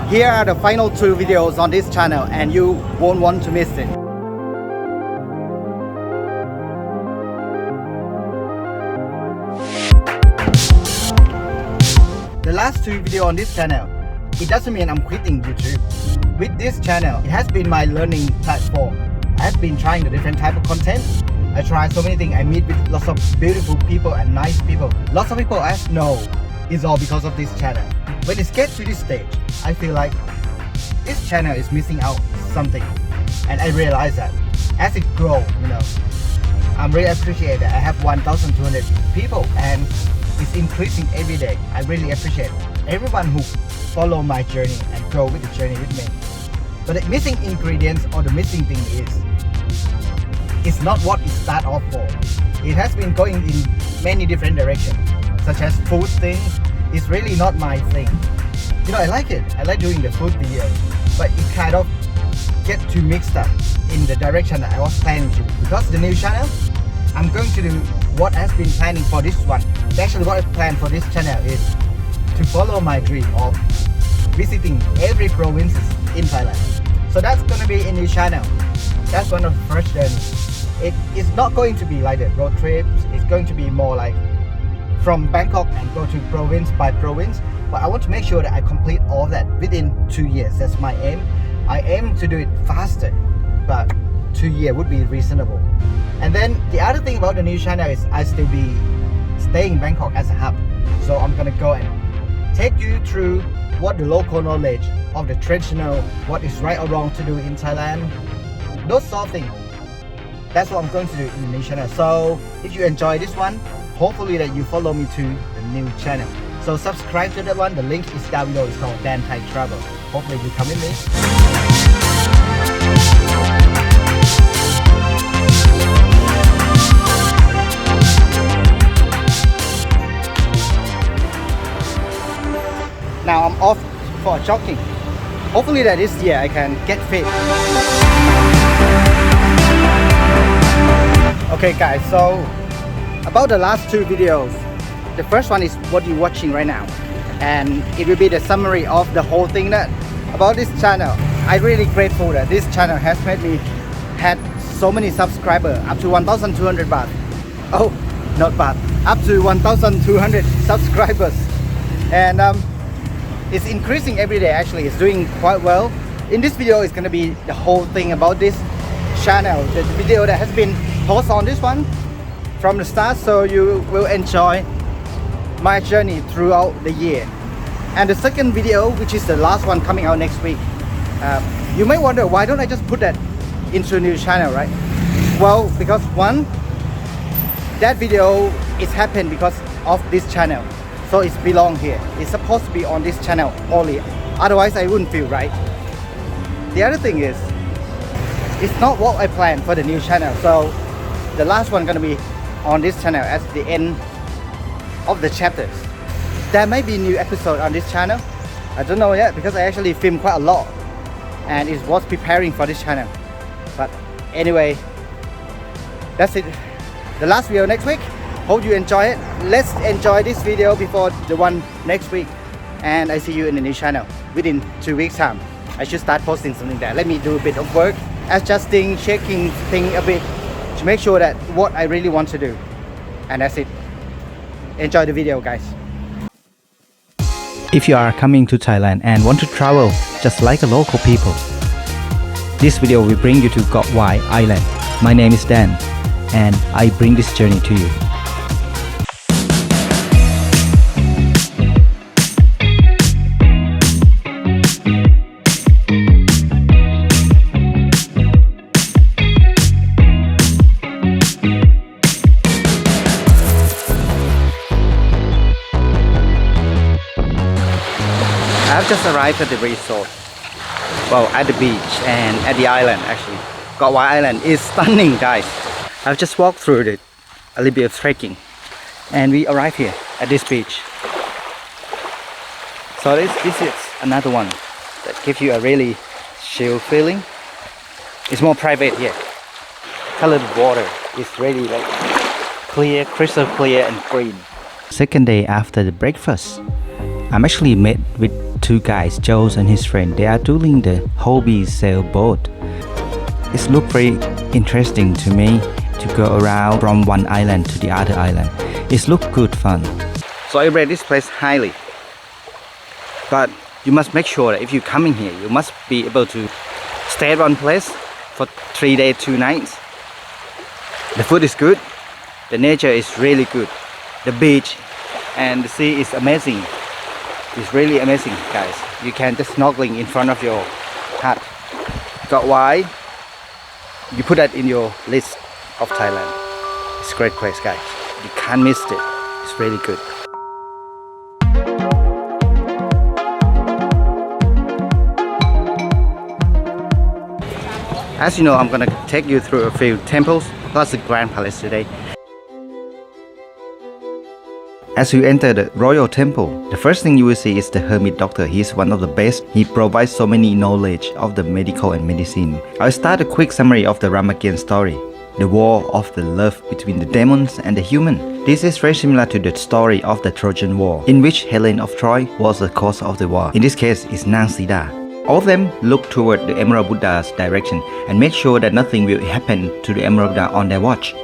Here are the final 2 videos on this channel and you won't want to miss it. The last 2 videos on this channel, it doesn't mean I'm quitting YouTube. With this channel, it has been my learning platform. I've been trying the different type of content. I try so many things. I meet with lots of beautiful people and nice people. Lots of people ask, no, it's all because of this channel. When it gets to this stage, I feel like this channel is missing out something. And I realize that as it grows, I'm really appreciate that I have 1,200 people and it's increasing every day. I really appreciate everyone who follow my journey and go with the journey with me. But the missing ingredients or the missing thing is, it's not what it start off for. It has been going in many different directions, such as food thing. It's really not my thing. I like it. I like doing the food video, but it kind of get too mixed up in the direction that I was planning to. Because the new channel, I'm going to do what has been planning for this one. Actually, what I planned for this channel is to follow my dream of visiting every province in Thailand. So that's gonna be a new channel. That's one of the first journeys. It is not going to be like the road trips. It's going to be more like from Bangkok and go to province by province. But I want to make sure that I complete all that within 2 years. That's my aim. I aim to do it faster, but 2 years would be reasonable. And then the other thing about the new channel is I still be staying in Bangkok as a hub. So I'm gonna go and take you through what the local knowledge of the traditional, what is right or wrong to do in Thailand, those sort of things. That's what I'm going to do in the new channel. So if you enjoy this one, hopefully that you follow me to the new channel. So subscribe to that one. The link is down below. It's called Dan Thai Travel. Hopefully you come with me. Now I'm off for jogging. Hopefully that this year I can get fit. Okay guys, so about the last 2 videos. The first one is what you're watching right now. And it will be the summary of the whole thing that about this channel. I'm really grateful that this channel has made me had so many subscribers, up to 1,200 baht. Oh, not baht, up to 1,200 subscribers. And it's increasing every day. Actually, it's doing quite well. In this video, it's gonna be the whole thing about this channel, the video that has been posted on this one from the start, so you will enjoy my journey throughout the year. And the second video, which is the last one coming out next week, you may wonder why don't I just put that into a new channel, right? Well, because one, that video is happened because of this channel. So it's belong here. It's supposed to be on this channel only. Otherwise, I wouldn't feel right. The other thing is, it's not what I planned for the new channel. So the last one gonna be on this channel as the end of the chapters. There may be new episode on this channel. I don't know yet because I actually filmed quite a lot and it was preparing for this channel. But anyway, that's it. The last video next week. Hope you enjoy it. Let's enjoy this video before the one next week. And I see you in the new channel within 2 weeks time. I should start posting something there. Let me do a bit of work, adjusting, checking things a bit to make sure that what I really want to do. And that's it. Enjoy the video, guys. If you are coming to Thailand and want to travel just like the local people, this video will bring you to Koh Kood Island. My name is Dan and I bring this journey to you. I've just arrived at the resort, well, at the beach and at the island. Actually, Koh Kood Island is stunning, guys. I've just walked through it, a little bit of trekking, and we arrived here at this beach. So this is another one that gives you a really chill feeling. It's more private here. Colored water is really like clear, crystal clear and green. Second day after the breakfast, I'm actually met with two guys, Joe and his friend, they are doing the hobby sailboat. It looked very interesting to me to go around from one island to the other island. It looked good fun. So I rate this place highly. But you must make sure that if you're coming here, you must be able to stay at one place for 3 days, 2 nights. The food is good. The nature is really good. The beach and the sea is amazing. It's really amazing, guys. You can just snorkeling in front of your hut. Got why? You put that in your list of Thailand. It's a great place, guys. You can't miss it. It's really good. As you know, I'm gonna take you through a few temples plus the Grand Palace today. As you enter the Royal Temple, the first thing you will see is the Hermit Doctor. He is one of the best. He provides so many knowledge of the medical and medicine. I'll start a quick summary of the Ramakian story. The war of the love between the demons and the human. This is very similar to the story of the Trojan War, in which Helen of Troy was the cause of the war. In this case, it's Nang Sita. All of them look toward the Emerald Buddha's direction and make sure that nothing will happen to the Emerald Buddha on their watch.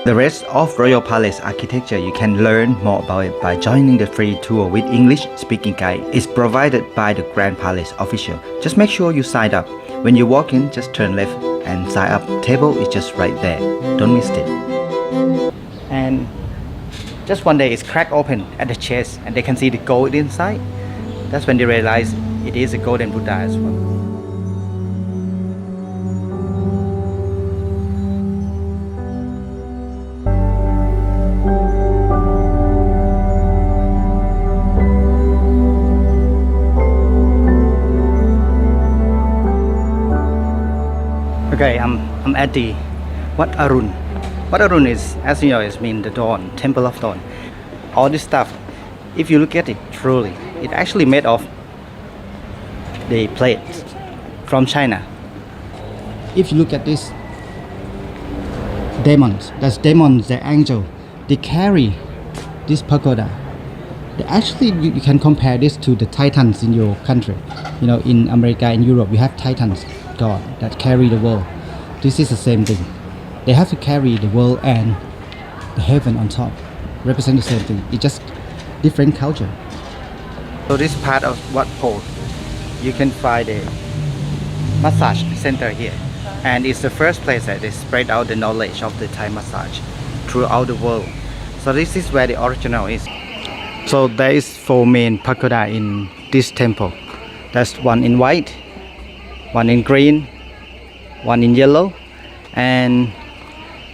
The rest of Royal Palace architecture, you can learn more about it by joining the free tour with English speaking guide. It's provided by the Grand Palace official. Just make sure you sign up. When you walk in, just turn left and sign up. Table is just right there. Don't miss it. And just one day it's cracked open at the chest and they can see the gold inside. That's when they realize it is a golden Buddha as well. Okay, I'm at the Wat Arun. Wat Arun is, as you know, it means the dawn, Temple of Dawn. All this stuff, if you look at it truly, it actually made of the plates from China. If you look at this demons, that's demons, the angel, they carry this pagoda. Actually, you can compare this to the titans in your country. You know, in America and Europe, you have titans, God, that carry the world. This is the same thing. They have to carry the world and the heaven on top, represent the same thing. It's just different culture. So this part of Wat Pol, you can find a massage center here, and it's the first place that they spread out the knowledge of the Thai massage throughout the world. So this is where the original is. So there is 4 main pagoda in this temple. That's one in white, one in green, one in yellow, and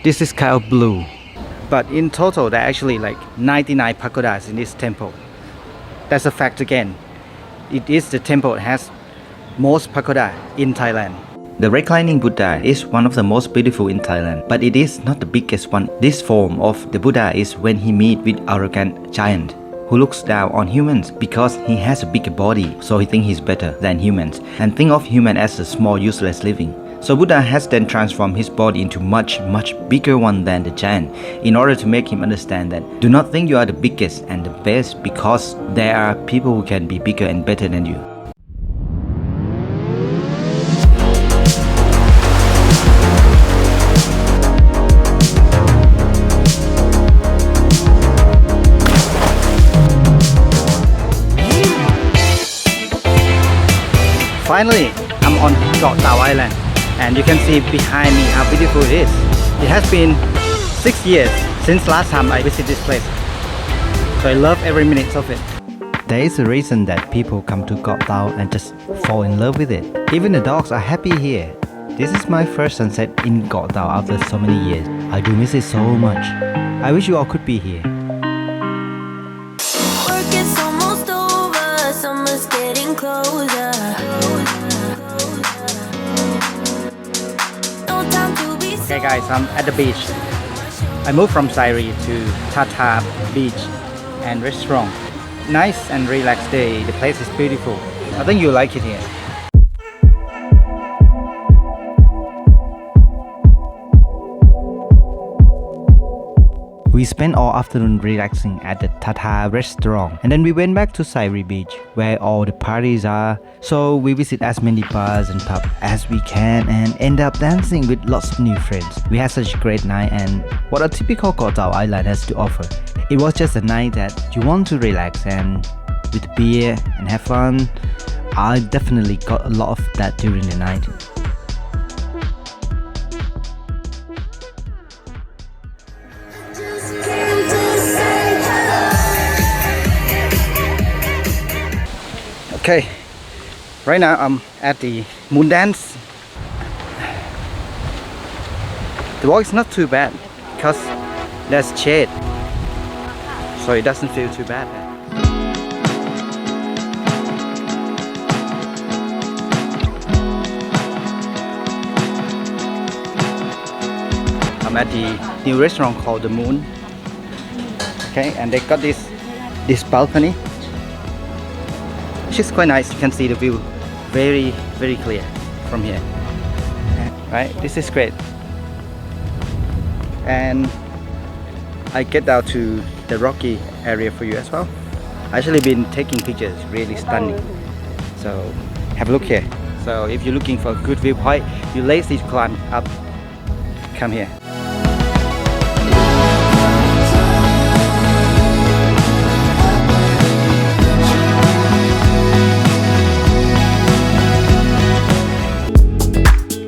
this is kind of blue. But in total, there are actually like 99 pagodas in this temple. That's a fact again. It is the temple that has most pagoda in Thailand. The reclining Buddha is one of the most beautiful in Thailand, but it is not the biggest one. This form of the Buddha is when he meets with arrogant giant who looks down on humans because he has a bigger body, so he thinks he's better than humans and think of human as a small useless living. So Buddha has then transformed his body into much bigger one than the giant in order to make him understand that do not think you are the biggest and the best because there are people who can be bigger and better than you. Finally, I'm on Koh Kood Island. And you can see behind me how beautiful it is. It has been 6 years since last time I visited this place. So I love every minute of it. There is a reason that people come to Koh Kood and just fall in love with it. Even the dogs are happy here. This is my first sunset in Koh Kood after so many years. I do miss it so much. I wish you all could be here. Work is almost over, summer's getting closer. Okay guys, I'm at the beach. I moved from Sairi to Tata Beach and restaurant. Nice and relaxed day. The place is beautiful. I think you like it here. We spent all afternoon relaxing at the Tata restaurant, and then we went back to Sairi Beach where all the parties are. So we visit as many bars and pubs as we can and end up dancing with lots of new friends. We had such a great night, and what a typical Koh Tao Island has to offer. It was just a night that you want to relax and with beer and have fun. I definitely got a lot of that during the night. Okay, right now I'm at the moon dance. The walk is not too bad because there's shade, so it doesn't feel too bad. I'm at the new restaurant called The Moon. Okay, and they got this balcony, which is quite nice. You can see the view very clear from here. Right, this is great. And I get down to the rocky area for you as well. I actually been taking pictures, really stunning. So have a look here. So if you're looking for a good viewpoint, you lazy climb up, come here.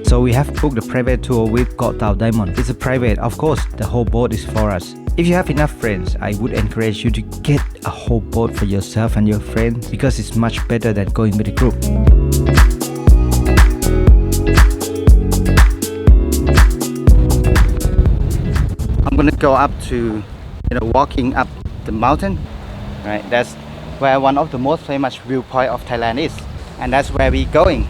So we have booked a private tour with Koh Tao Diamond. It's a private, of course, the whole boat is for us. If you have enough friends, I would encourage you to get a whole boat for yourself and your friends because it's much better than going with a group. I'm gonna go up to, walking up the mountain. Right, that's where one of the most famous viewpoint of Thailand is, and that's where we're going.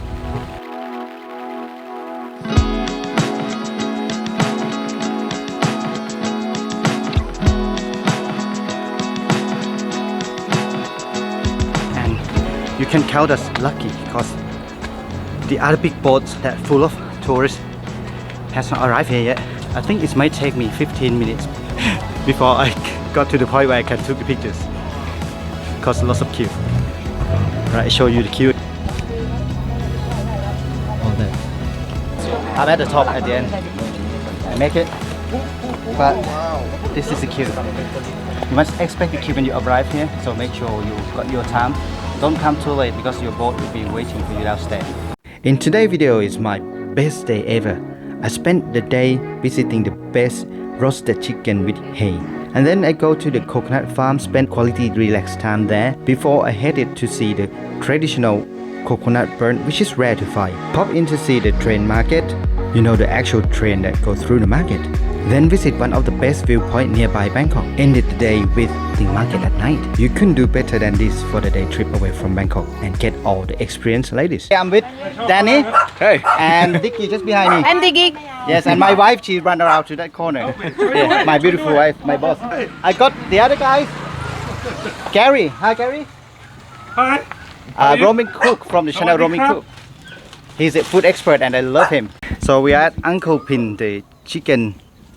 You can count us lucky because the other big boats that full of tourists has not arrived here yet. I think it might take me 15 minutes before I got to the point where I can take the pictures because lots of queue. Right, I show you the queue. All that. I'm at the top at the end. I make it, but this is the queue. You must expect the queue when you arrive here, so make sure you got your time. Don't come too late because your boat will be waiting for you downstairs. In today's video is my best day ever. I spent the day visiting the best roasted chicken with hay. And then I go to the coconut farm, spend quality relaxed time there before I headed to see the traditional coconut burn, which is rare to find. Pop in to see the train market, the actual train that goes through the market. Then visit one of the best viewpoints nearby Bangkok. Ended the day with the market at night. You couldn't do better than this for the day trip away from Bangkok and get all the experience, ladies. I'm with Danny. Hey. And Dicky just behind me. And Diggy. Yes, and my wife, she ran around to that corner. Yeah, my beautiful wife, my boss. I got the other guys. Gary. Hi, Gary. Hi. Roaming cook from the channel Roaming Cook. He's a food expert and I love him. So we are at Uncle Pin, the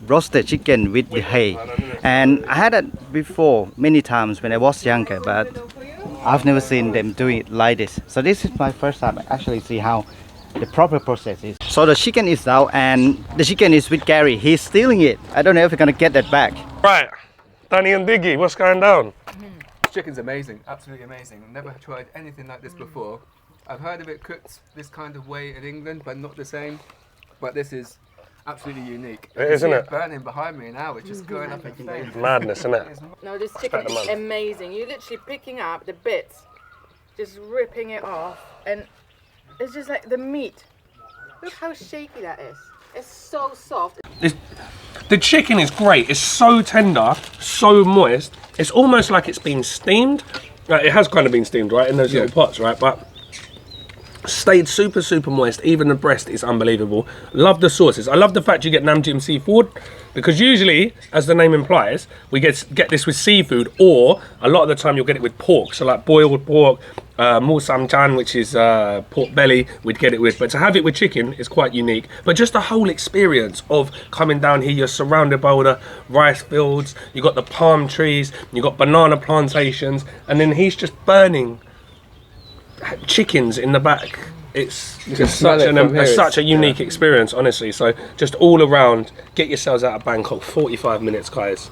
roasted chicken with the hay, and I had it before many times when I was younger, but I've never seen them doing it like this. So this is my first time I actually see how the proper process is. So the chicken is out and the chicken is with Gary. He's stealing it. I don't know if we're gonna get that back. Right, Danny and Diggy, what's going down? Chicken's amazing, absolutely amazing. I've never tried anything like this before. I've heard of it cooked this kind of way in England, but not the same. But this is absolutely unique. It is, isn't it? Burning behind me now, it's just going up in flames. Madness, isn't it? No, this chicken is amazing. You're literally picking up the bits, just ripping it off, and it's just like the meat. Look how shaky that is. It's so soft. The chicken is great. It's so tender, so moist. It's almost like it's been steamed. It has kind of been steamed, right, in those little pots, right? But stayed super moist. Even the breast is unbelievable. Love the sauces. I love the fact you get Nam Jim seafood, because usually, as the name implies, we get this with seafood, or a lot of the time you'll get it with pork. So like boiled pork, more samjan, which is pork belly, we'd get it with. But to have it with chicken is quite unique. But just the whole experience of coming down here, you're surrounded by all the rice fields, you got the palm trees, you got banana plantations, and then he's just burning chickens in the back. It's just such a unique experience, honestly. So just all around, get yourselves out of Bangkok. 45 minutes, guys.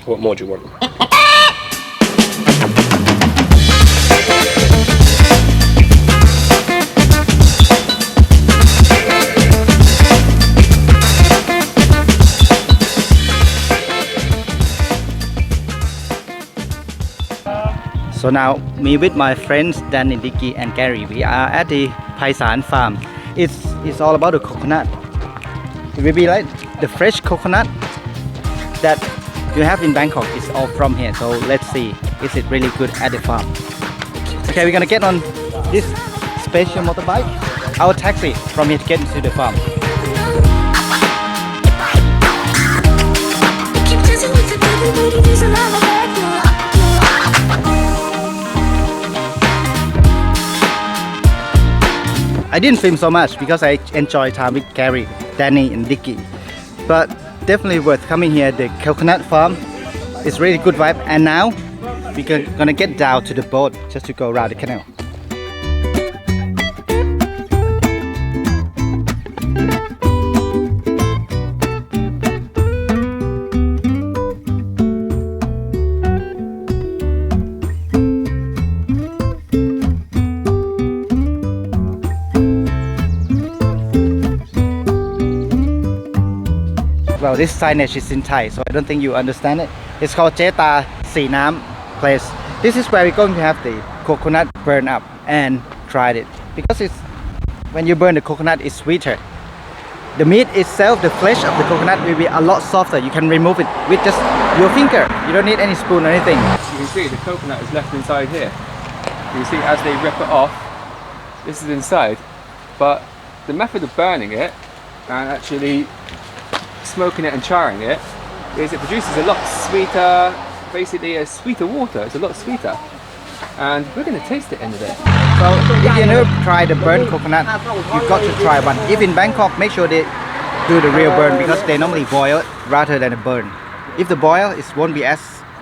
What more do you want? So now, me with my friends Danny, Dicky and Gary, we are at the Paisan farm. It's all about the coconut. It will be like the fresh coconut that you have in Bangkok is all from here. So let's see, is it really good at the farm? Okay, we're gonna get on this special motorbike, our taxi from here to get into the farm. Keep dancing with the baby, baby, there's a lot of back. I didn't film so much because I enjoy time with Gary, Danny and Dicky. But definitely worth coming here. The coconut farm is really good vibe. And now we're gonna get down to the boat just to go around the canal. Well, this signage is in Thai, so I don't think you understand it. It's called Jeta Si Nam place. This is where we're going to have the coconut burn up and try it. Because it's when you burn the coconut, it's sweeter. The meat itself, the flesh of the coconut will be a lot softer. You can remove it with just your finger. You don't need any spoon or anything. You can see the coconut is left inside here. You can see as they rip it off, this is inside. But the method of burning it and actually smoking it and charring it is it produces a lot sweeter, basically a sweeter water. It's a lot sweeter, and we're going to taste it in a bit. So if you never try the burnt coconut, you've got to try one. If in Bangkok, make sure they do the real burn because they normally boil it rather than a burn. If the boil, it won't be as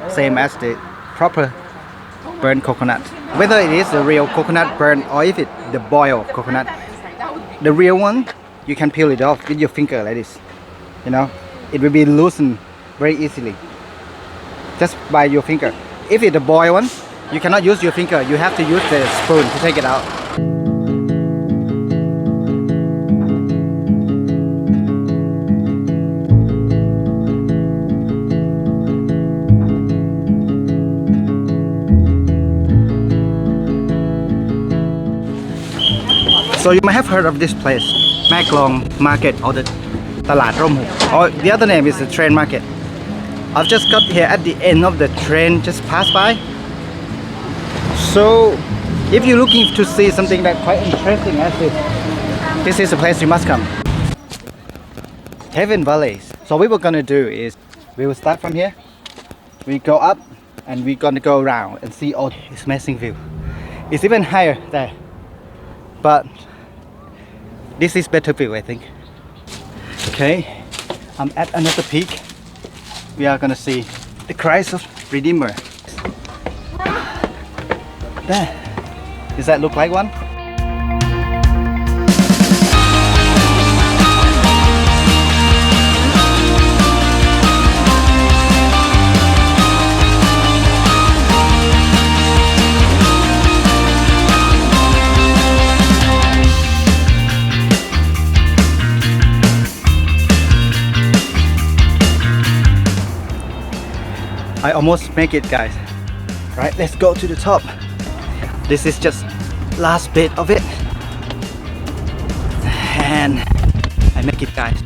same as the proper burnt coconut. Whether it is the real coconut burn or if it's the boiled coconut, the real one, you can peel it off with your finger like this. You know, it will be loosened very easily just by your finger. If it's a boiled one, you cannot use your finger, you have to use the spoon to take it out. So you might have heard of this place, Maklong Market or the Talat Romhu, or the other name is the train market. I've just got here at the end of the train, just passed by. So if you're looking to see something that quite interesting as this is a place you must come. Heaven Valleys. So what we're gonna do is we will start from here, we go up and we're gonna go around and see all this amazing view. It's even higher there, but this is better view I think. Okay, I'm at another peak. We are gonna see the Christ of Redeemer. There. Does that look like one? I almost make it, guys. Right, let's go to the top. This is just last bit of it. And I make it, guys.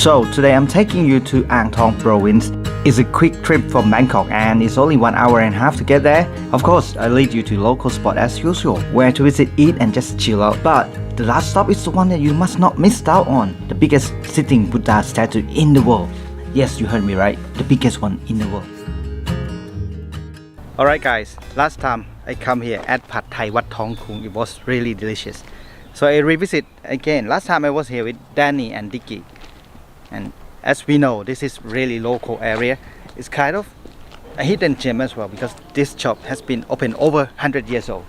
So today I'm taking you to Thong province. It's a quick trip from Bangkok and it's only 1 hour and a half to get there. Of course, I lead you to local spot as usual, where to visit, eat and just chill out. But the last stop is the one that you must not miss out on. The biggest sitting Buddha statue in the world. Yes, you heard me right. The biggest one in the world. Alright guys, last time I come here at Pad Thai Wat Thong Kung, it was really delicious. So I revisit again. Last time I was here with Danny and Dicky. And as we know, this is really local area. It's kind of a hidden gem as well because this shop has been open over 100 years old.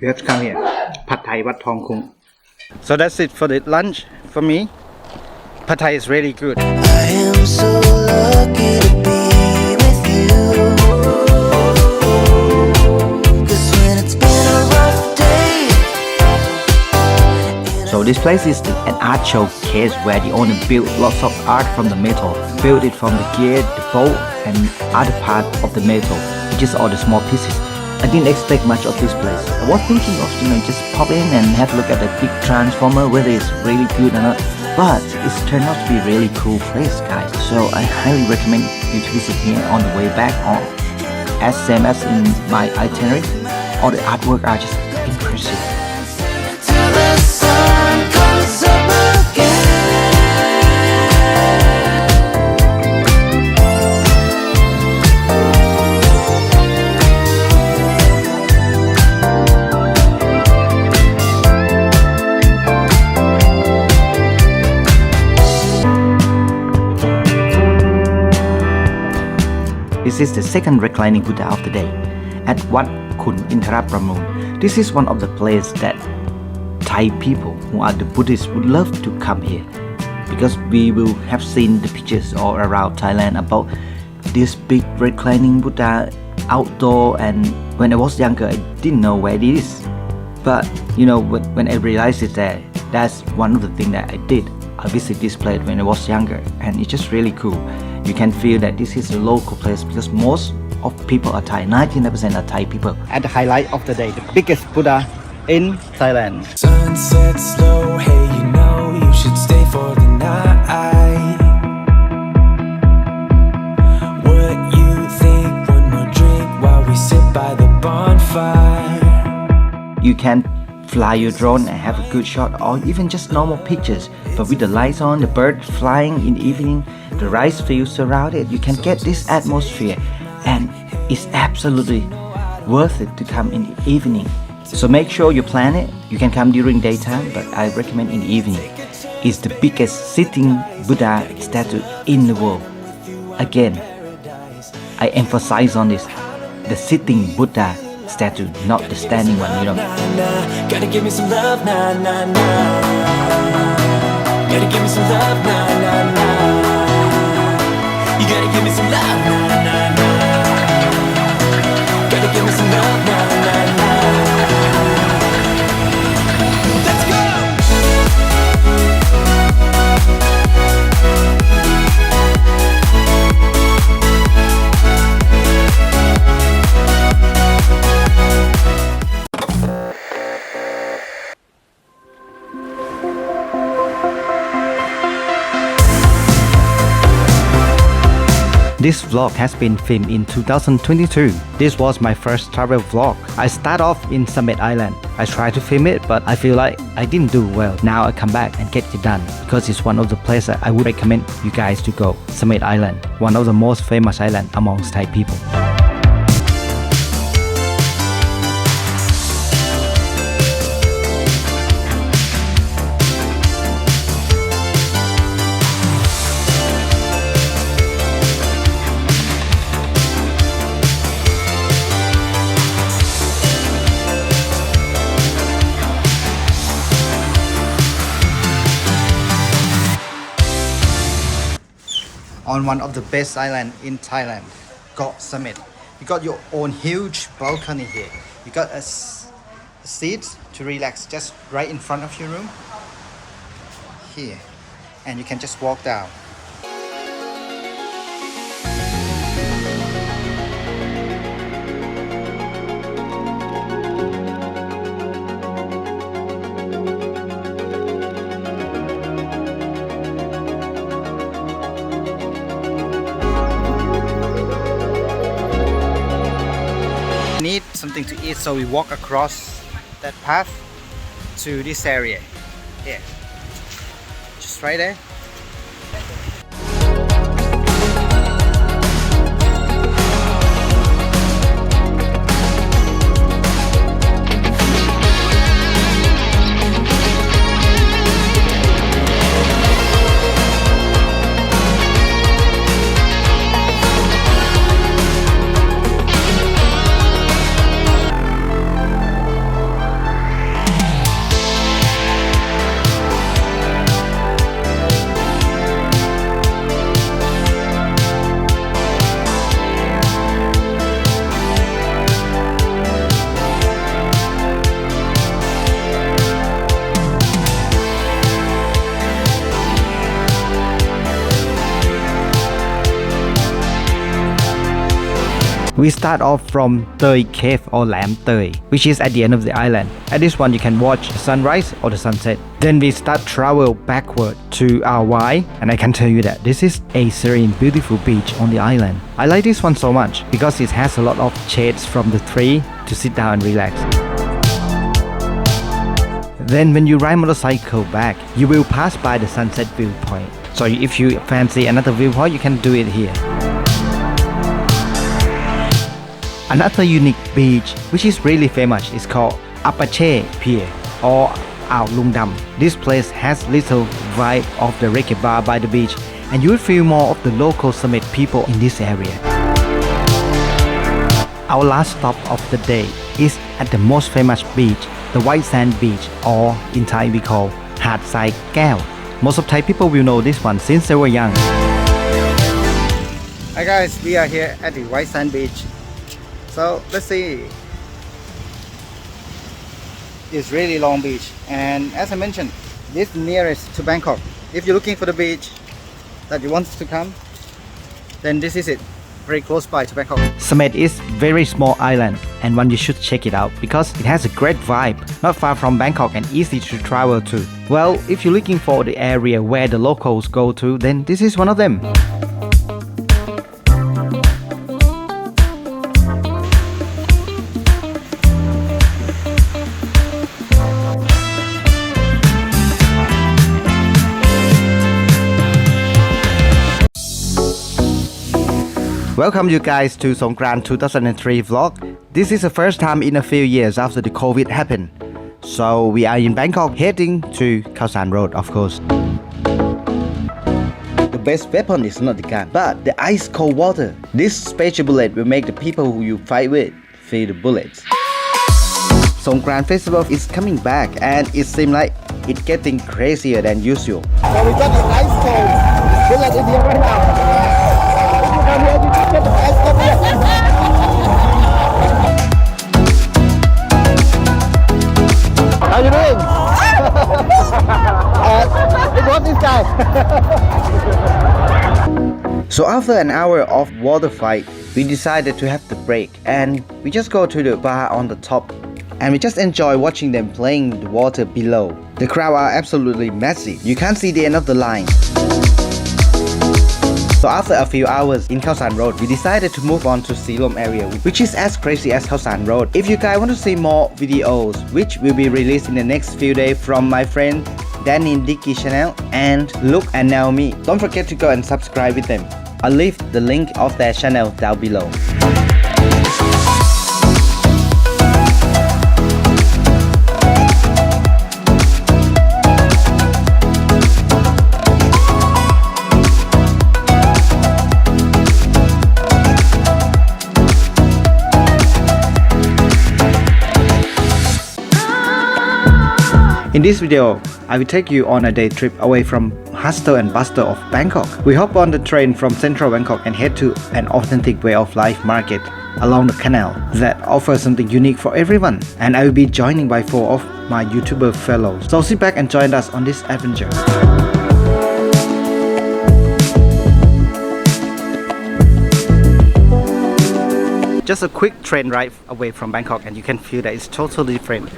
You have to come here, Pad Thai Wat Thong Kung. So that's it for the lunch for me. Pad Thai is really good. I am so lucky to be with you. 'Cause when it's been a rough day. So this place is an art showcase where the owner built lots of art from the metal. Built it from the gear, the bolt and other part of the metal, which is all the small pieces. I didn't expect much of this place. I was thinking of just pop in and have a look at the big transformer, whether it's really good or not. But it's turned out to be a really cool place, guys. So I highly recommend you to visit here on the way back, or as same as in my itinerary. All the artwork are just impressive. Till the sun comes up again. This is the second reclining Buddha of the day at Wat Khun Intharapramun. This is one of the places that Thai people who are the Buddhists would love to come here, because we will have seen the pictures all around Thailand about this big reclining Buddha outdoor, and when I was younger I didn't know where it is. But when I realized it there, that's one of the things that I did. I visited this place when I was younger and it's just really cool. You can feel that this is a local place because most of people are Thai, 99% are Thai people. At the highlight of the day, the biggest Buddha in Thailand. Sunset slow, hey you should stay for the night. What you think, one more drink while we sit by the bonfire. You can fly your drone and have a good shot, or even just normal pictures, but with the lights on, the bird flying in the evening, the rice fields surrounded, you can get this atmosphere, and it's absolutely worth it to come in the evening. So make sure you plan it. You can come during daytime, but I recommend in the evening. It's the biggest sitting Buddha statue in the world. Again, I emphasize on this, the sitting Buddha statue, not the standing one, Gotta give me some love, nah, nah, nah. Gotta give me some love, nah, nah, nah. You gotta give me some love, nah, nah, nah. Gotta give me some love, nah, nah, nah. Let's go! This vlog has been filmed in 2022. This was my first travel vlog. I start off in Sichang Island. I tried to film it, but I feel like I didn't do well. Now I come back and get it done because it's one of the places I would recommend you guys to go. Sichang Island, one of the most famous islands amongst Thai people. On one of the best islands in Thailand, Koh Summit. You got your own huge balcony here. You got a seats to relax just right in front of your room. Here. And you can just walk down. Need something to eat, so we walk across that path to this area. Here. Just right there. We start off from Tơi Cave or Lam Tơi, which is at the end of the island. At this one you can watch the sunrise or the sunset. Then we start travel backward to Ao Wai, and I can tell you that this is a serene, beautiful beach on the island. I like this one so much because it has a lot of shades from the tree to sit down and relax. Then when you ride motorcycle back, you will pass by the sunset viewpoint. So if you fancy another viewpoint, you can do it here. Another unique beach which is really famous is called Apache Pier or Ao Lung Dam. This place has little vibe of the reggae bar by the beach, and you will feel more of the local summit people in this area. Our last stop of the day is at the most famous beach, the White Sand Beach, or in Thai we call Hat Sai Keo. Most of Thai people will know this one since they were young. Hi guys, we are here at the White Sand Beach. So let's see. It's really long beach, and as I mentioned, this is nearest to Bangkok. If you're looking for the beach that you want to come, then this is it, very close by to Bangkok. Samet is very small island, and one you should check it out because it has a great vibe, not far from Bangkok and easy to travel to. Well, if you're looking for the area where the locals go to, then this is one of them. Welcome you guys to Songkran 2003 vlog. This is the first time in a few years after the COVID happened. So we are in Bangkok heading to Khao San Road, of course. The best weapon is not the gun, but the ice cold water. This special bullet will make the people who you fight with feel the bullets. Songkran festival is coming back, and it seems like it's getting crazier than usual. So we got the ice cold bullet in here right now. Come here, you can get the ice cold bullet. How you doing? What is this guy? So after an hour of water fight, we decided to have the break, and we just go to the bar on the top, and we just enjoy watching them playing the water below. The crowd are absolutely massive. You can't see the end of the line. So after a few hours in Khao San Road, we decided to move on to Silom area, which is as crazy as Khao San Road. If you guys want to see more videos, which will be released in the next few days from my friend Danny Dicky channel and Luke and Naomi, don't forget to go and subscribe with them. I'll leave the link of their channel down below. In this video, I will take you on a day trip away from hustle and bustle of Bangkok. We hop on the train from central Bangkok and head to an authentic way of life market along the canal that offers something unique for everyone. And I will be joining by 4 of my YouTuber fellows. So sit back and join us on this adventure. Just a quick train ride away from Bangkok and you can feel that it's totally different.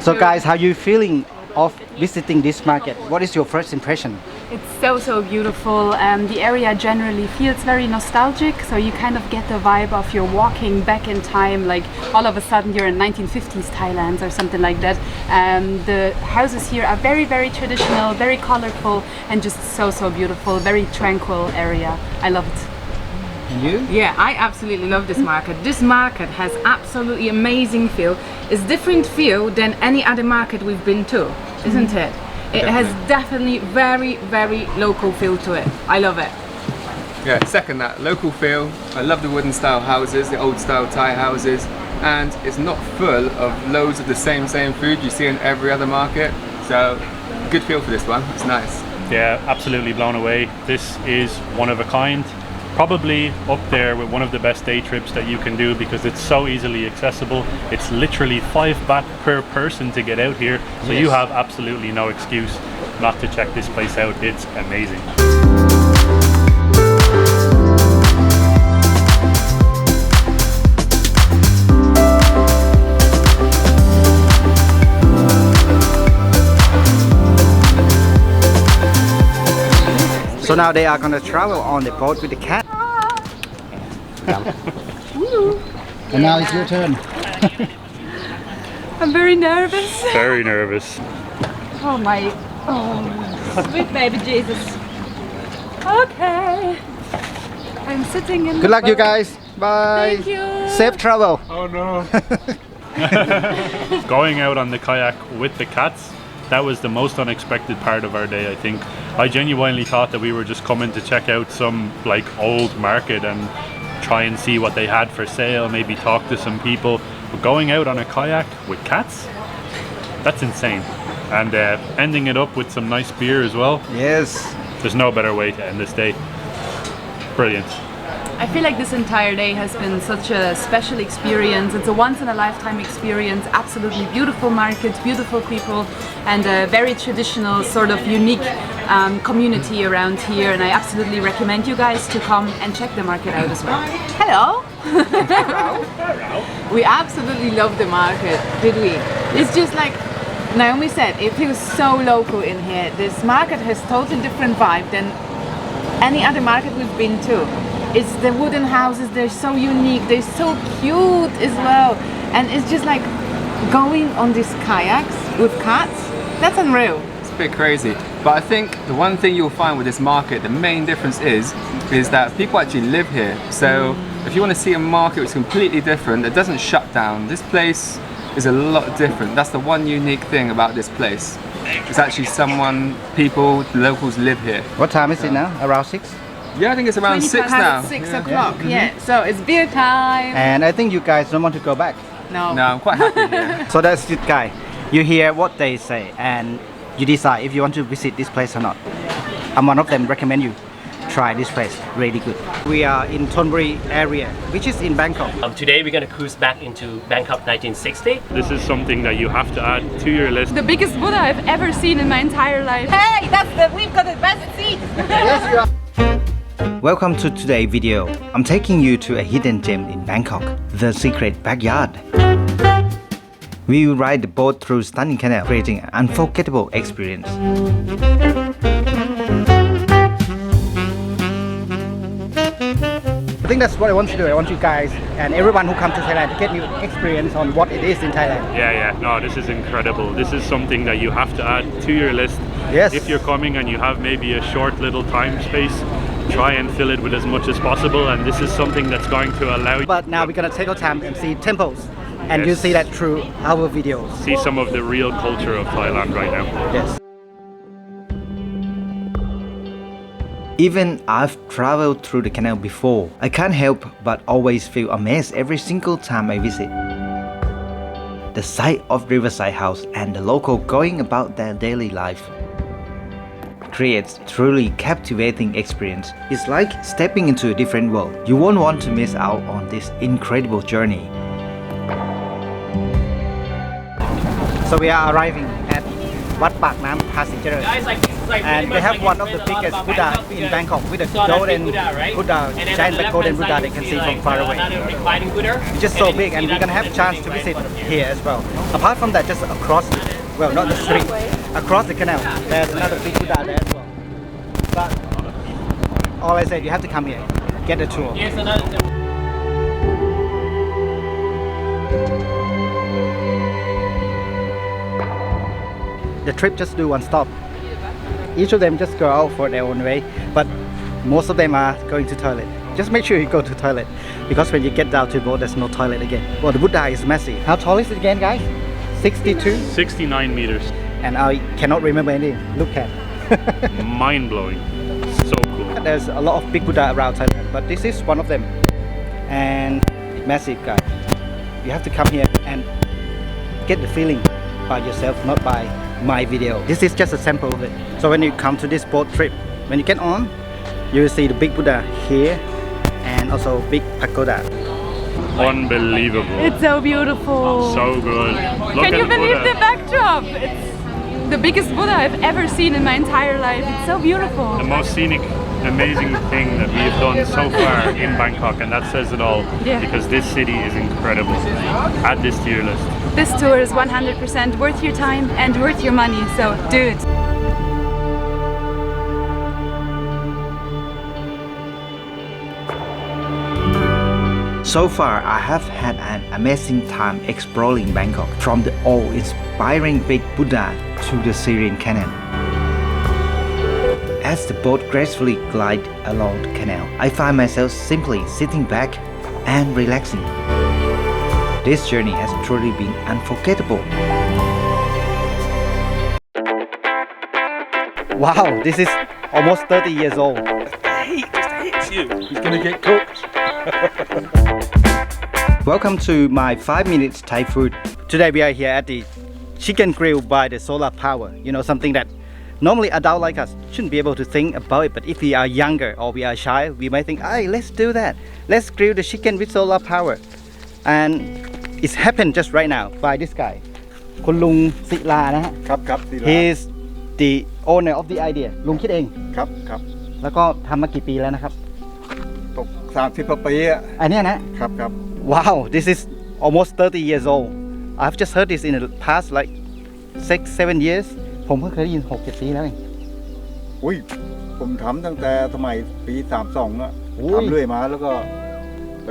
So guys, how you feeling of visiting this market? What is your first impression? It's so beautiful. The area generally feels very nostalgic, so you kind of get the vibe of you're walking back in time, like all of a sudden you're in 1950s Thailand or something like that. The houses here are very traditional, very colorful, and just so beautiful. Very tranquil area. I love it. And you? Yeah, I absolutely love this market. This market has absolutely amazing feel. It's different feel than any other market we've been to, isn't it? It has definitely very local feel to it. I love it. Yeah, second that, local feel. I love the wooden style houses, the old style Thai houses, and it's not full of loads of the same food you see in every other market. So, good feel for this one, it's nice. Yeah, absolutely blown away. This is one of a kind. Probably up there with one of the best day trips that you can do because it's so easily accessible. It's literally 5 baht per person to get out here, so you have absolutely no excuse not to check this place out. It's amazing. So now they are gonna travel on the boat with the cat. And now it's your turn. I'm very nervous. Very nervous. Sweet baby Jesus. Okay. I'm sitting in Good luck you guys. Bye. Thank you. Safe travel. Oh no. Going out on the kayak with the cats, that was the most unexpected part of our day, I think. I genuinely thought that we were just coming to check out some like old market and try and see what they had for sale, maybe talk to some people. But going out on a kayak with cats, that's insane. And ending it up with some nice beer as well. Yes. There's no better way to end this day. Brilliant. I feel like this entire day has been such a special experience. It's a once-in-a-lifetime experience. Absolutely beautiful markets, beautiful people, and a very traditional, sort of unique community around here. And I absolutely recommend you guys to come and check the market out as well. Hello. We absolutely love the market, did we? It's just like Naomi said, it feels so local in here. This market has totally different vibe than any other market we've been to. It's the wooden houses, they're so unique, they're so cute as well. And it's just like going on these kayaks with cats, that's unreal. It's a bit crazy, but I think the one thing you'll find with this market, the main difference is that people actually live here. So if you want to see a market which is completely different, it doesn't shut down. This place is a lot different. That's the one unique thing about this place. It's actually people, locals live here. What time is it now? Around 6? Yeah, I think it's around 6 now. 6 o'clock, yeah. So it's beer time. And I think you guys don't want to go back. No. No, I'm quite happy here. So that's it guy. You hear what they say and you decide if you want to visit this place or not. I'm one of them, recommend you try this place, really good. We are in Lopburi area, which is in Bangkok. Today we're going to cruise back into Bangkok 1960. This is something that you have to add to your list. The biggest Buddha I've ever seen in my entire life. Hey, we've got the best seat. Yes, you are. Welcome to today's video. I'm taking you to a hidden gem in Bangkok, the secret backyard. We will ride the boat through stunning canal, creating an unforgettable experience. I think that's what I want to do. I want you guys and everyone who comes to Thailand to get new experience on what it is in Thailand. Yeah, no, this is incredible. This is something that you have to add to your list. Yes. If you're coming and you have maybe a short little time space, try and fill it with as much as possible, and this is something that's going to allow you. But now we're gonna take our time and see temples, and Yes. you see that through our videos. See some of the real culture of Thailand right now. Yes. Even I've traveled through the canal before, I can't help but always feel amazed every single time I visit. The sight of riverside house and the local going about their daily life creates truly captivating experience. It's like stepping into a different world. You won't want to miss out on this incredible journey. So we are arriving at Wat Pak Nam Passenger, and they have one of the biggest Buddha in Bangkok with a golden Buddha, giant golden Buddha they can see from far away. It's just so big, and we're gonna have a chance to visit here as well. Apart from that, just across, well, not the street, across the canal, there's another big Buddha there as well. But all I said, you have to come here, get a tour. The trip just do one stop. Each of them just go out for their own way, but most of them are going to toilet. Just make sure you go to toilet, because when you get down to the boat, there's no toilet again. Well, the Buddha is massive. How tall is it again, guys? 62? 69 meters. And I cannot remember anything. Look at. Mind-blowing. So cool. There's a lot of big Buddha around Thailand, but this is one of them. And it's massive, guys. You have to come here and get the feeling by yourself, not by my video. This is just a sample of it. So when you come to this boat trip, when you get on, you will see the big Buddha here and also big pagoda. Unbelievable. It's so beautiful. So good. Look Can at you the believe Buddha. the backdrop? It's the biggest Buddha I've ever seen in my entire life. It's so beautiful. The most scenic, amazing thing that we've done so far in Bangkok, and that says it all. Yeah. Because this city is incredible. Add this to your list. This tour is 100% worth your time and worth your money, so do it. So far, I have had an amazing time exploring Bangkok, from the awe-inspiring big Buddha to the Syrian Canal. As the boat gracefully glides along the canal, I find myself simply sitting back and relaxing. This journey has truly been unforgettable. Wow, this is almost 30 years old. The heat just hits you. He's gonna get cooked. Welcome to my 5 minutes Thai food. Today we are here at the chicken grill by the solar power. You know, something that normally adults like us shouldn't be able to think about it, but if we are younger or we are shy, we might think, hey, let's do that. Let's grill the chicken with solar power. And it's happened just right now by this guy, คุณลุงศิลานะฮะ ครับศิลา He is the owner of the idea ลุงคิดเอง ครับ แล้วก็ทำมากี่ปีแล้วนะครับ ตก30 กว่าปีอะ อันเนี้ยนะ ครับ Wow, this is almost 30 years old. I've just heard this in the past like 6-7 years. ผมเพิ่งเคยได้ยิน 6-7 ปีแล้วเอง อุ้ยผมทำตั้งแต่สมัยปี32อะ อุ้ย ทำเรื่อยมาแล้ว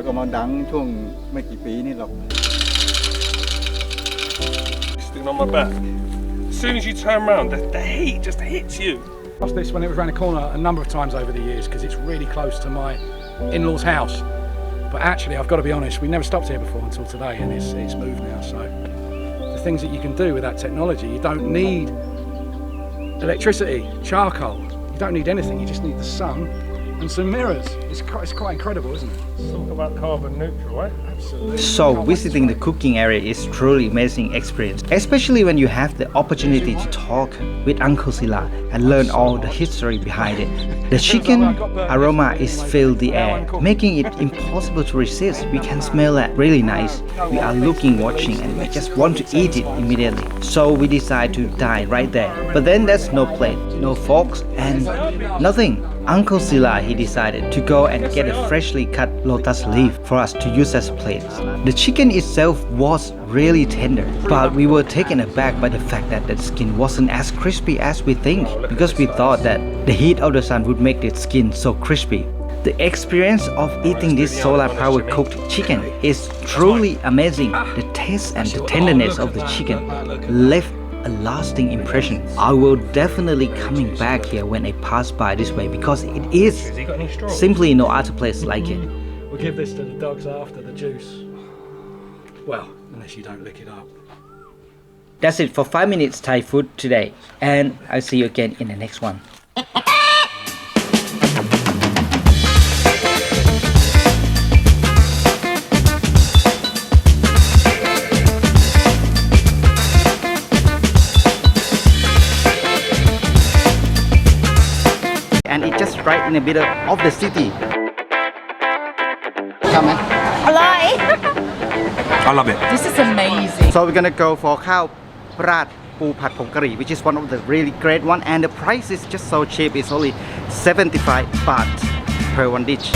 ก็มาดังช่วงไม่กี่ปีนี่หรอก Sitting on my back. As soon as you turn around, the heat just hits you. Lost this when it was around the corner a number of times over the years because it's really close to my in-laws' house. But actually, I've got to be honest, we never stopped here before until today, and it's moved now. So the things that you can do with that technology, you don't need electricity, charcoal. You don't need anything. You just need the sun and some mirrors. It's quite incredible, isn't it? Talk about carbon neutral, right? Absolutely. So visiting the cooking area is truly amazing experience, especially when you have the opportunity to talk with Uncle Sila and learn all the history behind it. The chicken aroma is filled the air, making it impossible to resist. We can smell that really nice. We are looking, watching, and we just want to eat it immediately. So we decide to dine right there. But then there's no plate, no forks, and nothing. Uncle Sila, he decided to go and get a freshly cut lotus leaf for us to use as plates. The chicken itself was really tender, but we were taken aback by the fact that the skin wasn't as crispy as we think, because we thought that the heat of the sun would make the skin so crispy. The experience of eating this solar power cooked chicken is truly amazing. The taste and the tenderness of the chicken left a lasting impression. I will definitely coming back here when I pass by this way, because it is simply no other place like it. We'll give this to the dogs after the juice. Well, unless you don't lick it up. That's it for 5 minutes Thai food today, and I'll see you again in the next one. in the middle of the city. Come on. I love it. This is amazing. So we're gonna go for khao prat pu phat phong kari, which is one of the really great one, and the price is just so cheap. It's only 75 baht per one dish.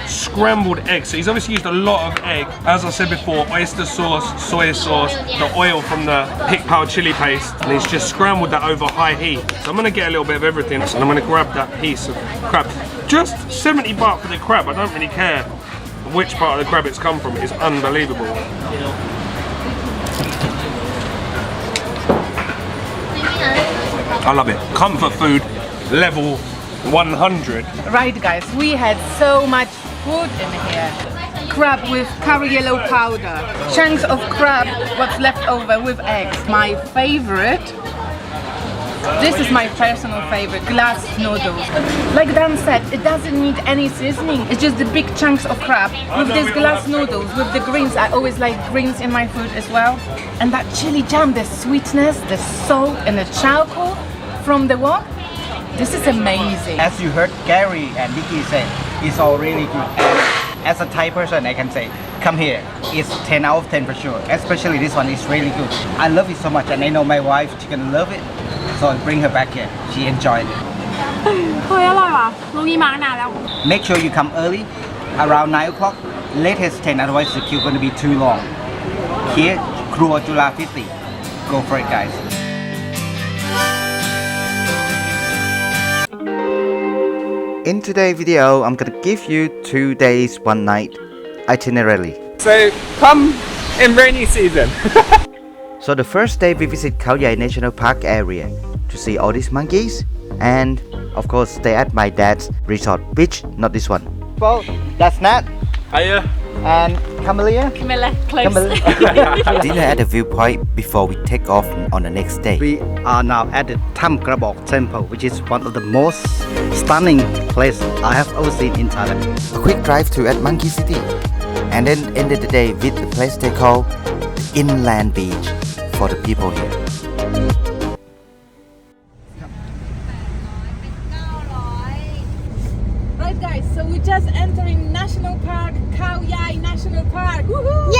Scrambled eggs. So he's obviously used a lot of egg. As I said before, oyster sauce, soy sauce, the oil from the pig pow chili paste, and he's just scrambled that over high heat. So I'm gonna get a little bit of everything, so I'm gonna grab that piece of crab. Just 70 baht for the crab. I don't really care which part of the crab it's come from. It's unbelievable. I love it. Comfort food, level 100. Right, guys, we had so much food in here. Crab with curry yellow powder, chunks of crab, what's left over with eggs. My favorite, this is my personal favorite, glass noodles. Like Dan said, it doesn't need any seasoning. It's just the big chunks of crab with these glass noodles, with the greens. I always like greens in my food as well. And that chili jam, the sweetness, the salt and the charcoal from the wok. This is amazing. As you heard Gary and Vicky say, it's all really good. And as a Thai person, I can say, come here. It's 10 out of 10 for sure. Especially this one is really good. I love it so much, and I know my wife, she gonna love it. So I bring her back here. She enjoyed it. Make sure you come early, around 9 o'clock, latest 10, otherwise the queue gonna be too long. Here, Krua Jula 50. Go for it, guys. In today's video, I'm gonna give you 2 days, 1 night itinerary. So come in rainy season. So the first day we visit Khao Yai National Park area to see all these monkeys, and of course stay at my dad's resort beach, not this one. Well, that's Nat. Hiya. And Camilla. Camilla, close. Dinner at the viewpoint before we take off on the next day. We are now at the Tham Krabok Temple, which is one of the most stunning places I have ever seen in Thailand. A quick drive to at Monkey City, and then ended the day with the place they call the Inland Beach for the people here. Right, guys, so we're just entering National Park, Khao Yai National Park. Woohoo!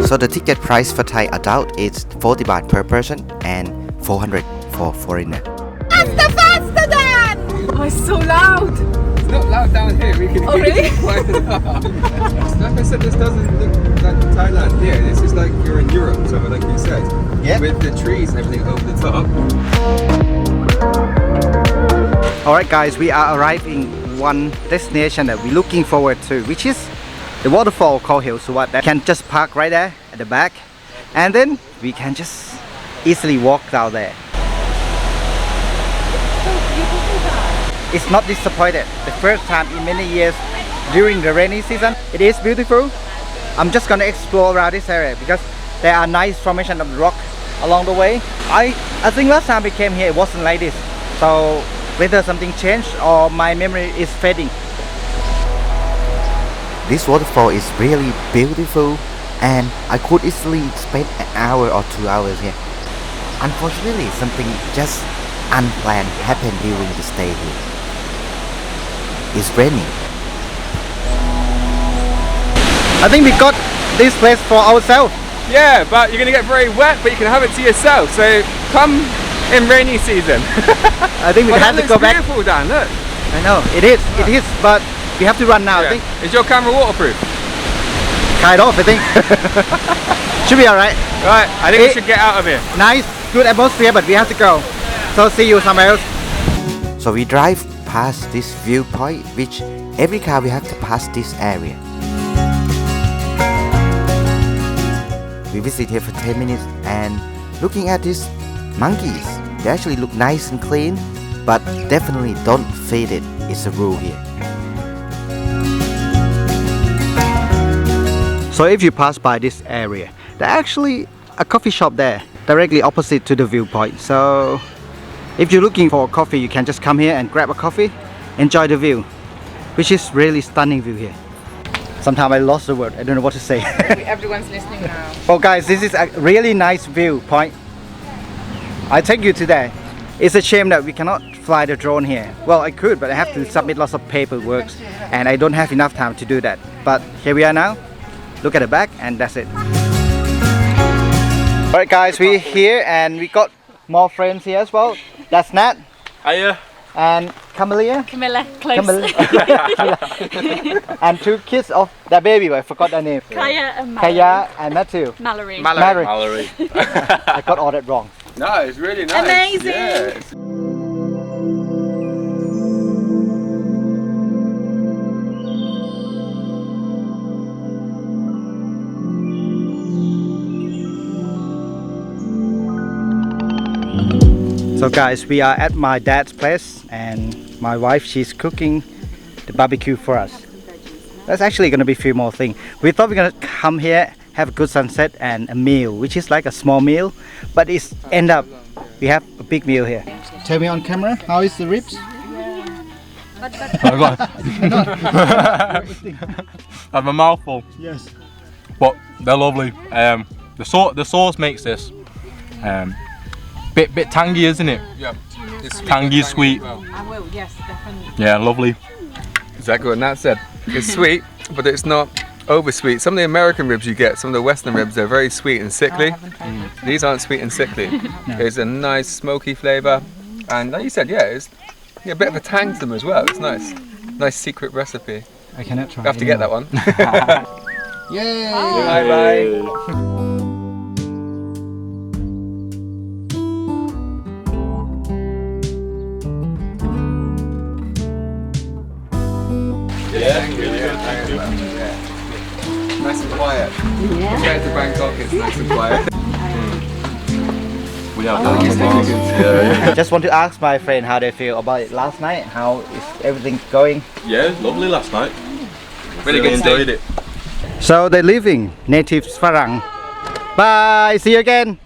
So the ticket price for Thai adult is 40 baht per person and 400 for foreigner. Faster, Dan! Oh, it's so loud. It's not loud down here. We can Oh, really? quiet it up. Like I said, this doesn't look like Thailand here. This is like you're in Europe, so like you said. Yeah. With the trees and everything over the top. Alright guys, we are arriving one destination that we're looking forward to, which is the waterfall called Hill Suwat that can just park right there at the back, and then we can just easily walk down there. It's not disappointed. The first time in many years during the rainy season. It is beautiful. I'm just gonna explore around this area because there are nice formation of rock along the way. I think last time we came here it wasn't like this. So whether something changed or my memory is fading. This waterfall is really beautiful and I could easily spend an hour or 2 hours here. Unfortunately, something just unplanned happened during the stay here. It's raining. I think we got this place for ourselves. Yeah, but you're gonna get very wet, but you can have it to yourself. So come in rainy season. I think we have to go back. It's beautiful, Dan. Look. I know it is. It is, but we have to run now. Yeah. I think. Is your camera waterproof? Kind of, I think. Should be alright. Right, I think we should get out of here. Nice, good atmosphere, but we have to go. So see you somewhere else. So we drive past this viewpoint, which every car we have to pass this area. We visit here for 10 minutes and looking at these monkeys. They actually look nice and clean, but definitely don't feed it. It's a rule here. So if you pass by this area, there's actually a coffee shop there, directly opposite to the viewpoint. So if you're looking for coffee, you can just come here and grab a coffee, enjoy the view, which is really stunning view here. Sometimes I lost the word, I don't know what to say. Everyone's listening now. Oh guys, this is a really nice viewpoint. I take you to there. It's a shame that we cannot fly the drone here. Well, I could, but I have to submit lots of paperwork and I don't have enough time to do that. But here we are now. Look at the back and that's it. Alright guys, we're here and we got more friends here as well. That's Nat. Hiya. And Camilla. Camilla, close. And 2 kids of the baby, I forgot their name. Kaya and Mallory. Kaya and Matthew. Mallory. Mallory. I got all that wrong. No, it's really nice. Amazing. Yes. So guys, we are at my dad's place and my wife, she's cooking the barbecue for us. That's actually going to be a few more things. We thought we are going to come here, have a good sunset and a meal, which is like a small meal, but it's end up we have a big meal here. Tell me on camera, how is the ribs? I have a mouthful. Yes. But they're lovely. The sauce makes this bit tangy, isn't it? Yeah. It's Tangy, sweet. I will, yes, definitely. Yeah, lovely. Exactly what Nat said. It's sweet, but it's not over sweet. Some of the American ribs you get, some of the Western ribs, they're very sweet and sickly. These aren't sweet and sickly. There's a nice smoky flavour, and like you said, yeah, it's a bit of a tang to them as well. It's nice. Nice secret recipe. I cannot try. You have to get that one. Yay! Bye bye. Yeah, really good. Thank you. Nice and quiet. Compared to Bangkok, it's nice and quiet. We have Just want to ask my friend how they feel about it last night. How is everything going? Yeah, lovely last night. Really good enjoyed it. So they're leaving, natives Farang. Bye, see you again.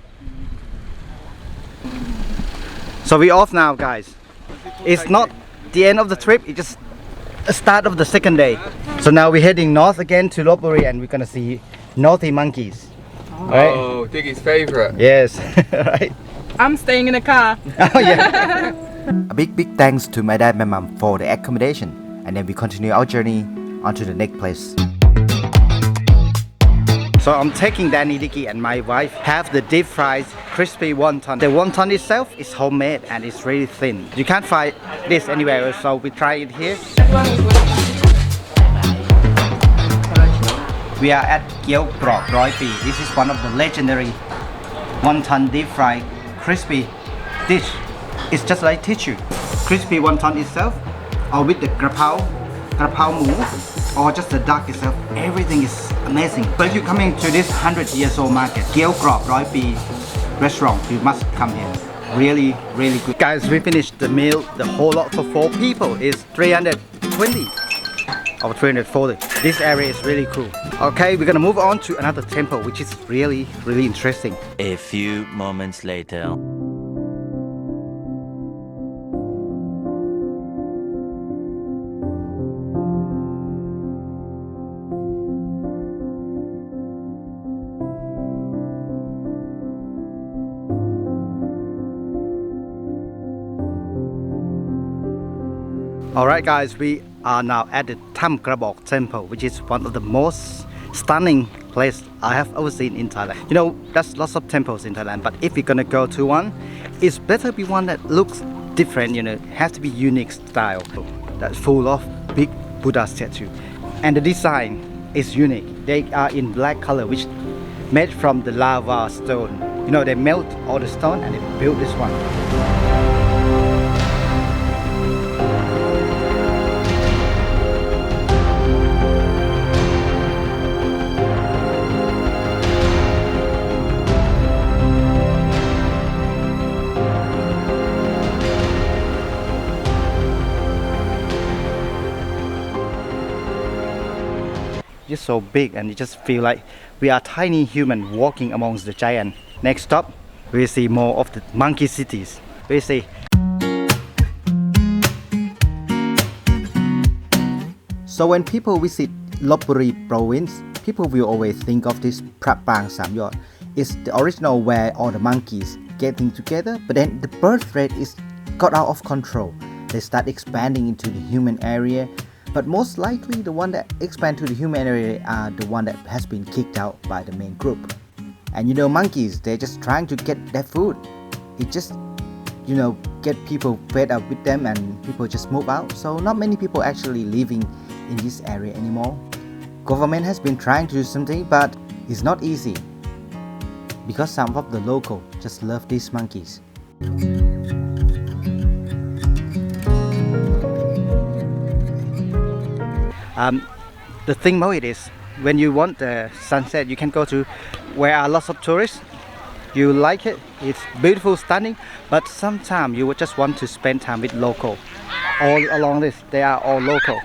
So we're off now, guys. It's not the end of the trip, it's just the start of the second day. So now we're heading north again to Lopburi and we're gonna see naughty monkeys. Right? Oh, Diggy's favourite. Yes, right. I'm staying in a car. Oh yeah. A big thanks to my dad and my mom for the accommodation, and then we continue our journey onto the next place. So I'm taking Danny, Dicky and my wife have the deep fried crispy wonton. The wonton itself is homemade and it's really thin. You can't find this anywhere else, so we try it here. We are at Kieu Krop Roi Pi. This is one of the legendary wonton deep fried crispy dish. It's just like tissue. Crispy wonton itself, or with the grapao mu, or just the duck itself. Everything is amazing. So if you're coming to this 100-year-old market, Kieu Krop Roi Pi restaurant, you must come here. Really good. Guys, we finished the meal. The whole lot for 4 people is 320 or 340. This area is really cool. Okay, we're gonna move on to another temple, which is really interesting. A few moments later. Alright guys, we are now at the Tham Krabok temple, which is one of the most stunning place I have ever seen in Thailand. You know, there's lots of temples in Thailand, but if you're gonna go to one, it's better be one that looks different, you know, has to be unique style. That's full of big Buddha statue. And the design is unique. They are in black color, which made from the lava stone. You know, they melt all the stone and they build this one. Just so big, and you just feel like we are tiny human walking amongst the giant. Next stop, we see more of the monkey cities. We see. So when people visit Lopburi province, people will always think of this Prat Pang Sam Yot. It's the original where all the monkeys getting together, but then the birth rate is got out of control. They start expanding into the human area, but most likely the one that expand to the human area are the one that has been kicked out by the main group. And you know, monkeys, they're just trying to get their food. It just, you know, get people fed up with them and people just move out. So not many people actually living in this area anymore. Government has been trying to do something, but it's not easy because some of the local just love these monkeys. The thing about it is, when you want the sunset, you can go to where are lots of tourists. You like it, it's beautiful, stunning, but sometimes you would just want to spend time with local. All along this, they are all local.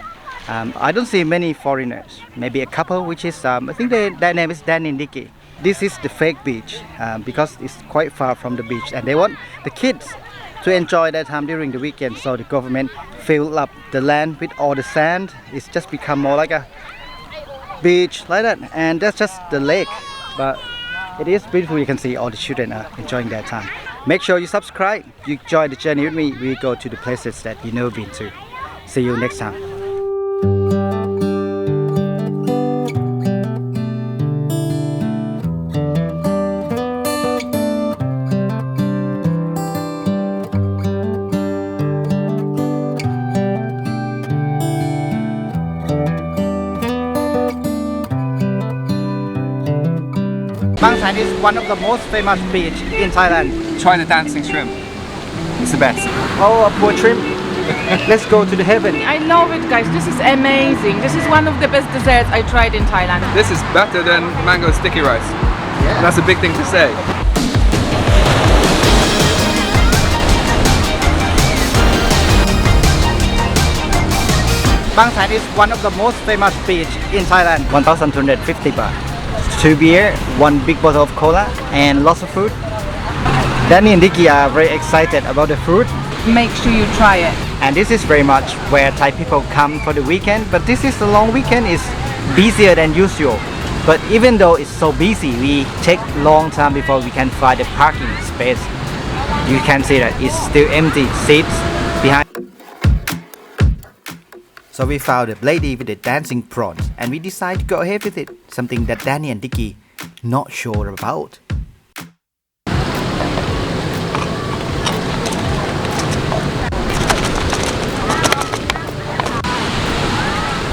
I don't see many foreigners, maybe a couple, which is, I think their name is Danny and Dicky. This is the fake beach because it's quite far from the beach, and they want the kids to enjoy their time during the weekend, so the government fill up the land with all the sand. It's just become more like a beach like that, and that's just the lake, but it is beautiful. You can see all the children are enjoying their time. Make sure you subscribe, you join the journey with me. We go to the places that you never been to. See you next time. Bang San is one of the most famous beach in Thailand. Try the dancing shrimp. It's the best. Oh, a poor shrimp. Let's go to the heaven. I love it, guys. This is amazing. This is one of the best desserts I tried in Thailand. This is better than mango sticky rice. Yeah. That's a big thing to say. Bang San is one of the most famous beach in Thailand. 1,250 baht. 2 beer, 1 big bottle of cola, and lots of food. Danny and Dicky are very excited about the food. Make sure you try it. And this is very much where Thai people come for the weekend, but this is the long weekend, is busier than usual. But even though it's so busy, we take long time before we can find a parking space. You can see that it's still empty seats behind. So we found a lady with the dancing prawns, and we decided to go ahead with it. Something that Danny and Dicky not sure about.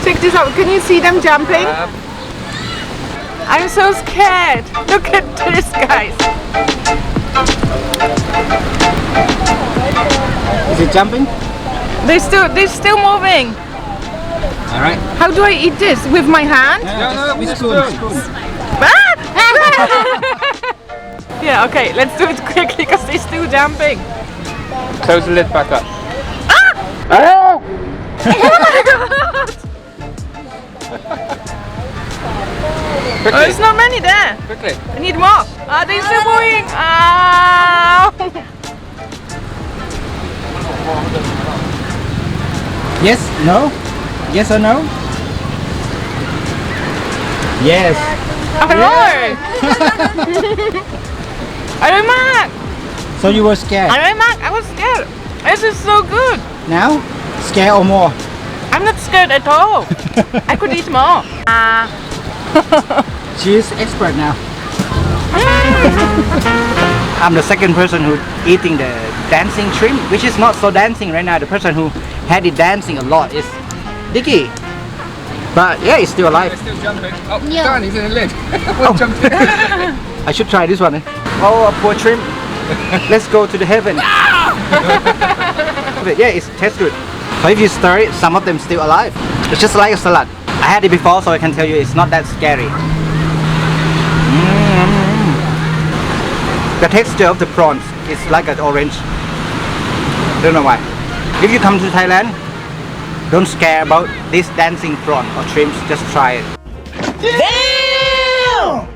Check this out. Can you see them jumping? I'm so scared. Look at this, guys. Is it jumping? They're still moving. All right. How do I eat this? With my hand? No, with spoon. Yeah, okay, let's do it quickly because they're still jumping. Close the lid back up. Oh my god! Oh, there's not many there. Quickly. I need more. Ah, they're still moving. Yes, no? Yes or no? Yes. อร่อย อร่อยมาก So you were scared? อร่อยมาก I was scared. This is so good. Now? Scared or more? I'm not scared at all. I could eat more. She's expert now. I'm the second person who eating the dancing shrimp, which is not so dancing right now. The person who had it dancing a lot is Dicky. But yeah, it's still alive. They're still jumping. Oh, darn, he's in the lid. Oh. I should try this one. Oh, a poor shrimp. Let's go to the heaven. Yeah, it tastes good. So if you stir it, some of them still alive. It's just like a salad. I had it before, so I can tell you it's not that scary. The texture of the prawns is like an orange. Don't know why. If you come to Thailand, don't scare about this dancing prawn or shrimps, just try it. Damn!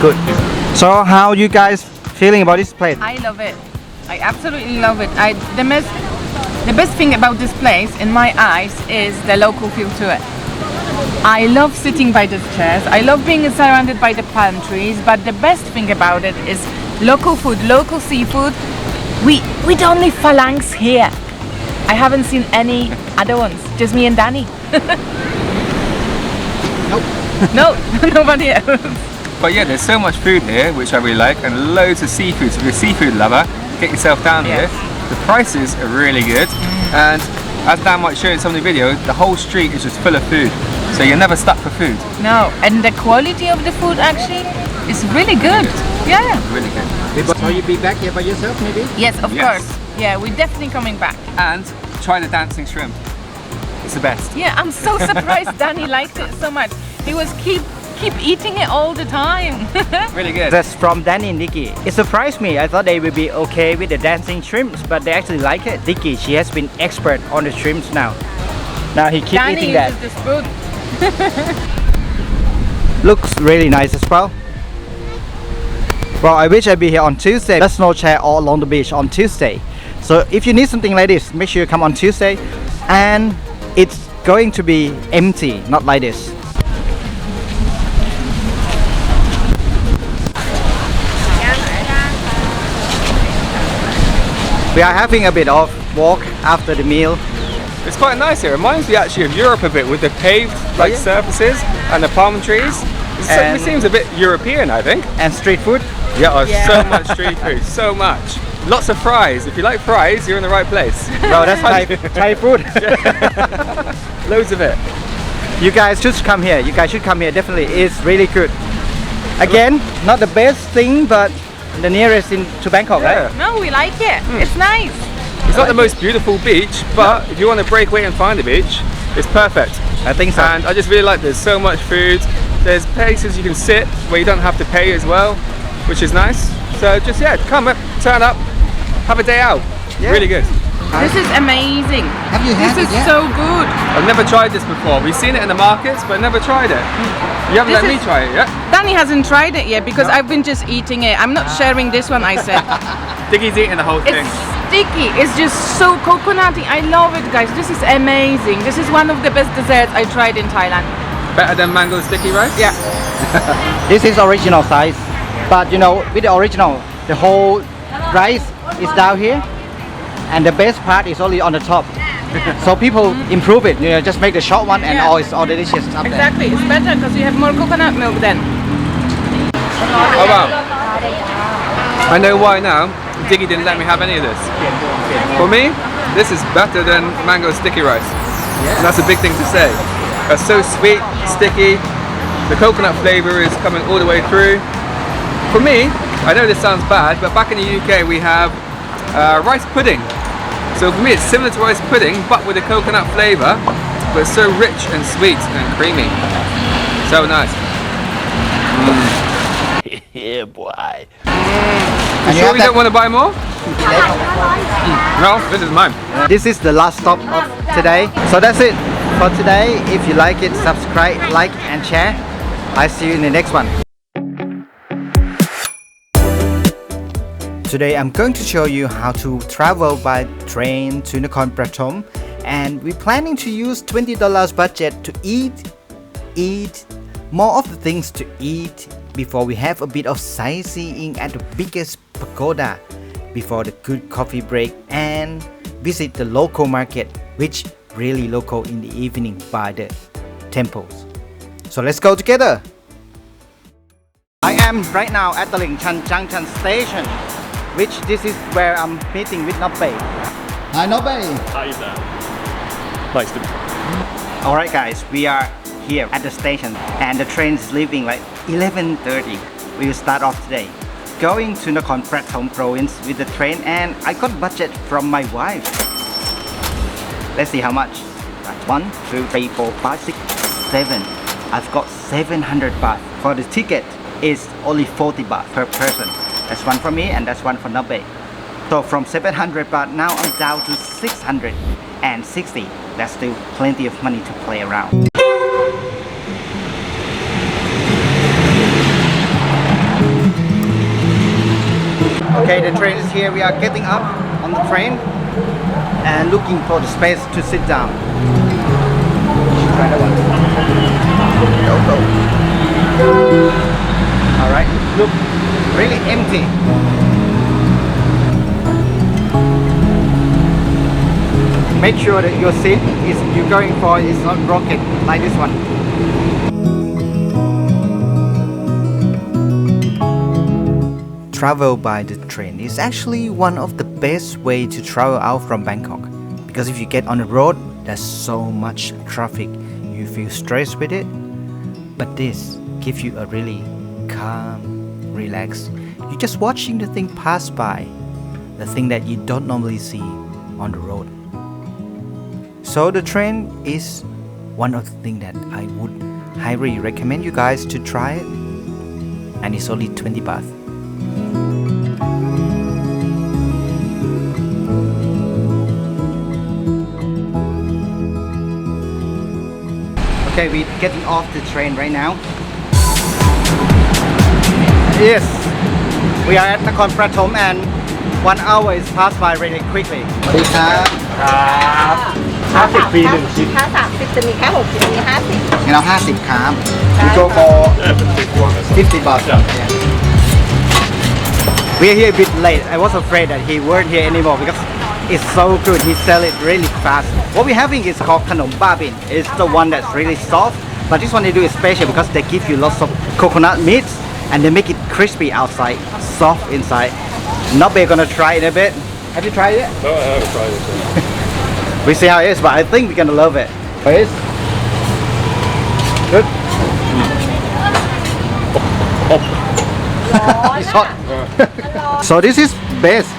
Good. So how you guys feeling about this place? I love it. I absolutely love it. The best thing about this place, in my eyes, is the local feel to it. I love sitting by the chairs. I love being surrounded by the palm trees. But the best thing about it is local food, local seafood. We don't leave phalanx here. I haven't seen any other ones. Just me and Danny. No, nobody else. But yeah, there's so much food here, which I really like, and loads of seafood. So if you're a seafood lover, get yourself down here. The prices are really good, and as Dan might show in some of the video, the whole street is just full of food. So you're never stuck for food. No, and the quality of the food actually is really good. Yeah. Really good. So you be back here by yourself, maybe? Yes, of course. Yeah, we're definitely coming back. And try the dancing shrimp. It's the best. Yeah, I'm so surprised Danny liked it so much. He was keep eating it all the time. Really good. That's from Danny and Nikki. It surprised me. I thought they would be okay with the dancing shrimps, but they actually like it. Nikki, she has been expert on the shrimps now. Now he keeps eating that. Danny uses the spoon. Looks really nice as well. Well, I wish I'd be here on Tuesday. There's no chair all along the beach on Tuesday. So if you need something like this, make sure you come on Tuesday. And it's going to be empty, not like this. We are having a bit of walk after the meal. It's quite nice here. It reminds me actually of Europe a bit with the paved surfaces and the palm trees. It seems a bit European, I think. And street food. Yeah, so much street food, so much. Lots of fries. If you like fries, you're in the right place. No, that's Thai food. Loads of it. You guys should come here. You guys should come here. Definitely, it's really good. Again, not the best thing, but the nearest to Bangkok, right? No, we like it. It's nice. It's not the most beautiful beach, but if you want to break away and find a beach, it's perfect. I think so. And I just really like there's so much food. There's places you can sit where you don't have to pay as well, which is nice. So just come up, turn up, have a day out. Really good. This is amazing. Have you had This it is yet? so good. I've never tried this before. We've seen it in the markets, but never tried it. You haven't let me try it yet? Danny hasn't tried it yet because I've been just eating it. I'm not sharing this one, I said. Diggy's eating the whole thing. It's sticky. It's just so coconutty. I love it, guys. This is amazing. This is one of the best desserts I tried in Thailand. Better than mango sticky rice? Yeah. This is original size, but you know, with the original, the whole rice is down here, and the best part is only on the top. So people improve it, you know, just make the short one, and it's all delicious up there. Exactly. It's better because you have more coconut milk then. Oh wow. I know why now. Diggy didn't let me have any of this. For me, this is better than mango sticky rice. And that's a big thing to say. It's so sweet, sticky. The coconut flavor is coming all the way through. For me, I know this sounds bad, but back in the UK we have rice pudding. So for me it's similar to rice pudding, but with a coconut flavor, but it's so rich and sweet and creamy. So nice. Yeah, boy. You sure you don't want to buy more? No, this is mine. This is the last stop of today. So that's it for today. If you like it, subscribe, like and share. I'll see you in the next one. Today I'm going to show you how to travel by train to Nakhon Pathom, and we're planning to use $20 budget to eat more of the things to eat before we have a bit of sightseeing at the biggest pagoda before the good coffee break, and visit the local market, which really local in the evening by the temples. So let's go together. I am right now at the Lingchan Junction station, which this is where I'm meeting with Nobbe. Hi, Nobbe. Hi, Dan. Nice to meet you. Alright guys, we are here at the station and the train is leaving like 11:30. We will start off today going to Nakhon Pathom province with the train, and I got budget from my wife. Let's see how much. 1, 2, 3, 4, 5, 6, 7. I've got 700 baht. For the ticket is only 40 baht per person. That's one for me and that's one for Nobbe. So from 700 baht now I'm down to 660. That's still plenty of money to play around. Okay, the train is here. We are getting up on the train and looking for the space to sit down. Try that one. empty. Make sure that your seat is you're going for is not broken like this one. Travel by the train is actually one of the best way to travel out from Bangkok, because if you get on the road, there's so much traffic, you feel stressed with it. But this gives you a really calm, relaxed. You're just watching the thing pass by, the thing that you don't normally see on the road. So the train is one of the things that I would highly recommend you guys to try it, and it's only 20 baht. Okay, we're getting off the train right now. Yes, we are at Nakhon Pathom and 1 hour is passed by really quickly. สวัสดีครับ50 ปี1ชิ้น ถ้า30จะมีแค่60มี50 งั้นเอา50ครับ We go for 50 baht. Yeah. We are here a bit late. I was afraid that he weren't here anymore because it's so good. He sell it really fast. What we're having is called Nakhon Pathom. It's the one that's really soft, but this one they do is special because they give you lots of coconut meats and they make it crispy outside, soft inside. Nobby gonna try it a bit. Have you tried it? No, I haven't tried it. We see how it is, but I think we're gonna love it. It is good. It's hot. So this is best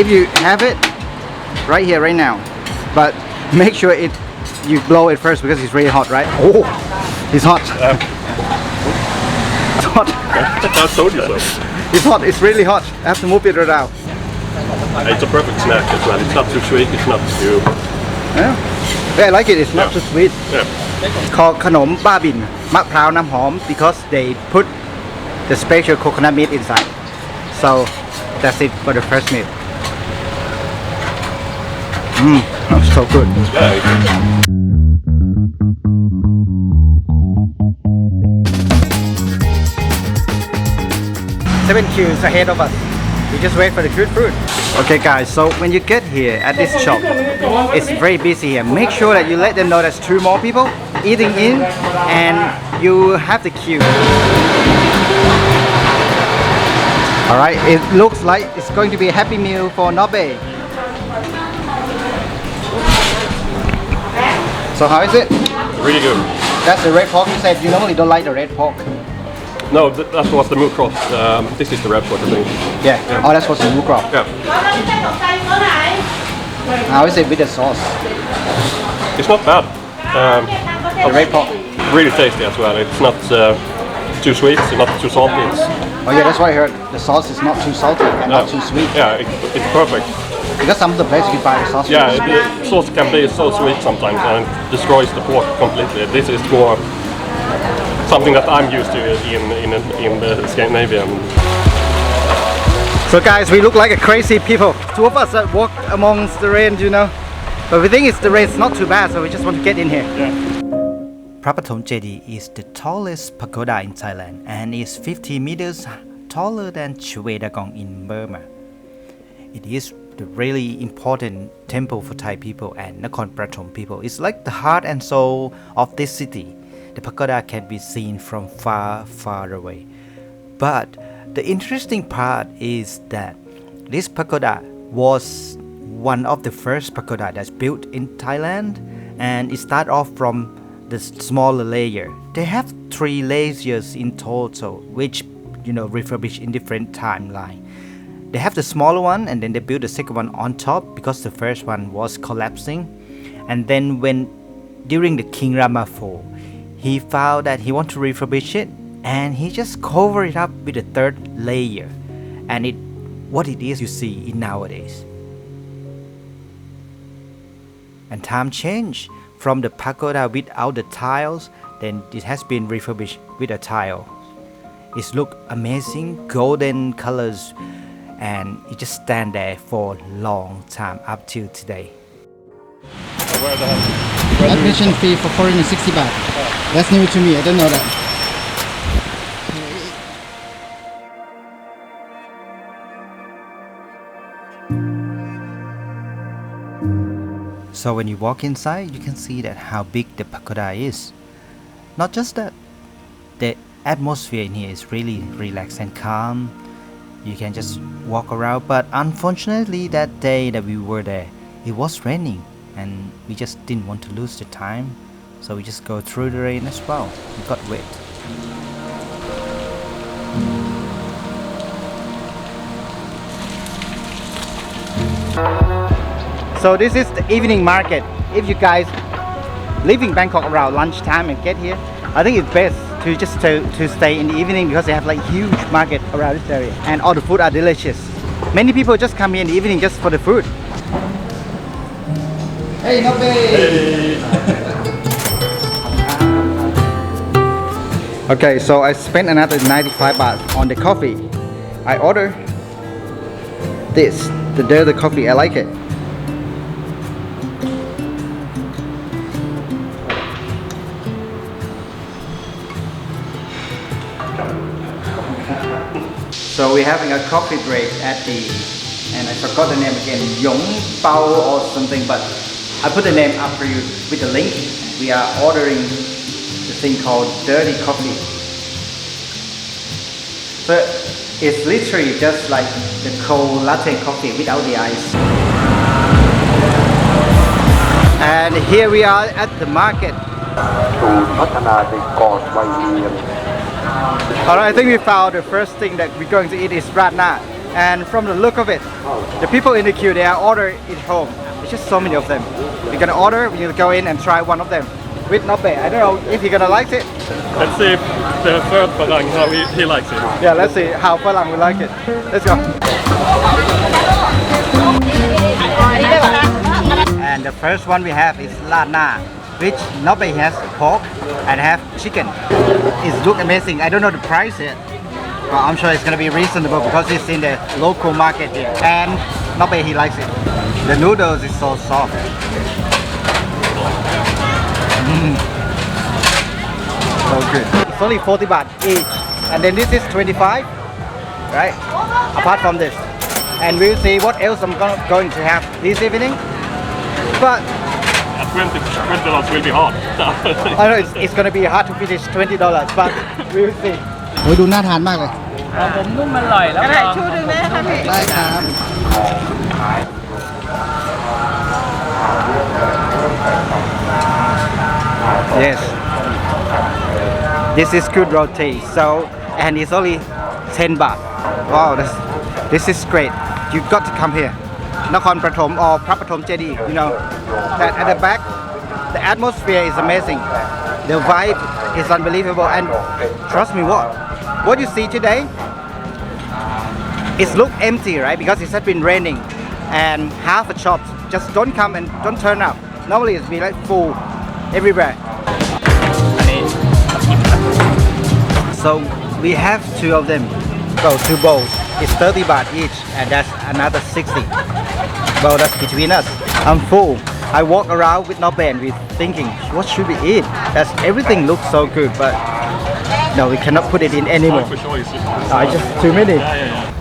if you have it right here, right now. But make sure you blow it first because it's really hot, right? Oh, it's hot. It's hot. I told you so. It's hot. It's really hot. I have to move it around. It's a perfect snack as well. It's not too sweet. It's not too. Yeah, I like it. It's not too sweet. Yeah. Called Nakhon Pathom, มะพร้าวน้ำหอม because they put the special coconut meat inside. So that's it for the first meal. So good. Yeah. 7 queues ahead of us. We just wait for the good food. Okay guys, so when you get here at this shop, it's very busy here. Make sure that you let them know there's 2 more people eating in and you have the queue. Alright, it looks like it's going to be a happy meal for Nobby. So how is it? Really good. That's the red pork. You said you normally don't like the red pork. No, that was the milk cross. This is the red pork, I think. Yeah. Oh, that's what's the milk Yeah. How is it with the sauce? It's not bad. The red pork. Really tasty as well. It's not too sweet, it's not too salty. Oh yeah, that's what I heard. The sauce is not too salty and not too sweet. Yeah, it's perfect. Because some of the places you buy the sauce. Yeah, the sauce can be so sweet sometimes and it destroys the pork completely. This is more something that I'm used to in the Scandinavian. So guys, we look like a crazy people. 2 of us that walk amongst the rain, you know. But we think it's the rain's not too bad, so we just want to get in here. Yeah. Phra Pathom Jedi is the tallest pagoda in Thailand and is 50 meters taller than Chuedagong in Burma. It is the really important temple for Thai people and Nakhon Pathom people. It's like the heart and soul of this city. The pagoda can be seen from far, far away. But the interesting part is that this pagoda was one of the first pagoda that's built in Thailand, and it started off from the smaller layer. They have 3 layers in total, which refurbished in different timeline. They have the smaller one, and then they built the second one on top because the first one was collapsing. And then during the King Rama IV, he found that he wanted to refurbish it, and he just covered it up with a 3rd layer, and what it is you see in nowadays. And time changed from the pagoda without the tiles, then it has been refurbished with a tile. It looks amazing, golden colors, and it just stand there for a long time up till today. Admission fee for foreigner 60 baht. That's new to me. I don't know that. So when you walk inside, you can see that how big the pagoda is. Not just that, the atmosphere in here is really relaxed and calm. You can just walk around, but unfortunately that day that we were there, it was raining and we just didn't want to lose the time, so we just go through the rain as well. We got wet. So this is the evening market. If you guys live in Bangkok around lunchtime and get here, I think it's best to just to stay in the evening because they have like huge market around this area and all the food are delicious. Many people just come here in the evening just for the food. Hey, no hey. Okay, so I spent another 95 baht on the coffee. I ordered this, the dirty coffee. I like it. So we're having a coffee break at the, and I forgot the name again, Yong Bao or something, but I put the name up for you with the link. We are ordering the thing called dirty coffee. So it's literally just like the cold latte coffee without the ice. And here we are at the market. Alright, I think we found the first thing that we're going to eat is ratna. And from the look of it, the people in the queue, they are ordering it home. There's just so many of them. We're gonna order, we're gonna go in and try one of them. With not bad. I don't know if you're gonna like it. Let's see if the third Parang, how he likes it. Yeah, let's see how Parang will like it. Let's go. And the first one we have is ratna, which Nobe has pork and have chicken. It looks amazing. I don't know the price yet, but I'm sure it's gonna be reasonable because it's in the local market here. And Nobe, he likes it. The noodles is so soft. So good. It's only 40 baht each. And then this is 25, right? Apart from this. And we'll see what else I'm going to have this evening. But $20 will be hard. I know it's going to be hard to finish $20, but we'll see. โอ้ยดูน่าทานมากเลย ผมนุ่มอร่อยแล้ว Cái này chu đừng đấy hả chị? ได้ครับ Yes. This is good roti. So, and it's only 10 baht. Wow, this is great. You've got to come here. Nakhon Pathom or Park Pathom Jedi, you know, that at the back, the atmosphere is amazing. The vibe is unbelievable, and trust me, what you see today, it look empty, right? Because it has been raining, and half the shops just don't come and don't turn up. Normally it's be like full everywhere. So we have two of them. So 2 bowls. It's 30 baht each, and that's another 60. Well, that's between us. I'm full. I walk around with no band with thinking, what should we eat? That's everything looks so good, but no, we cannot put it in anymore. Just too many.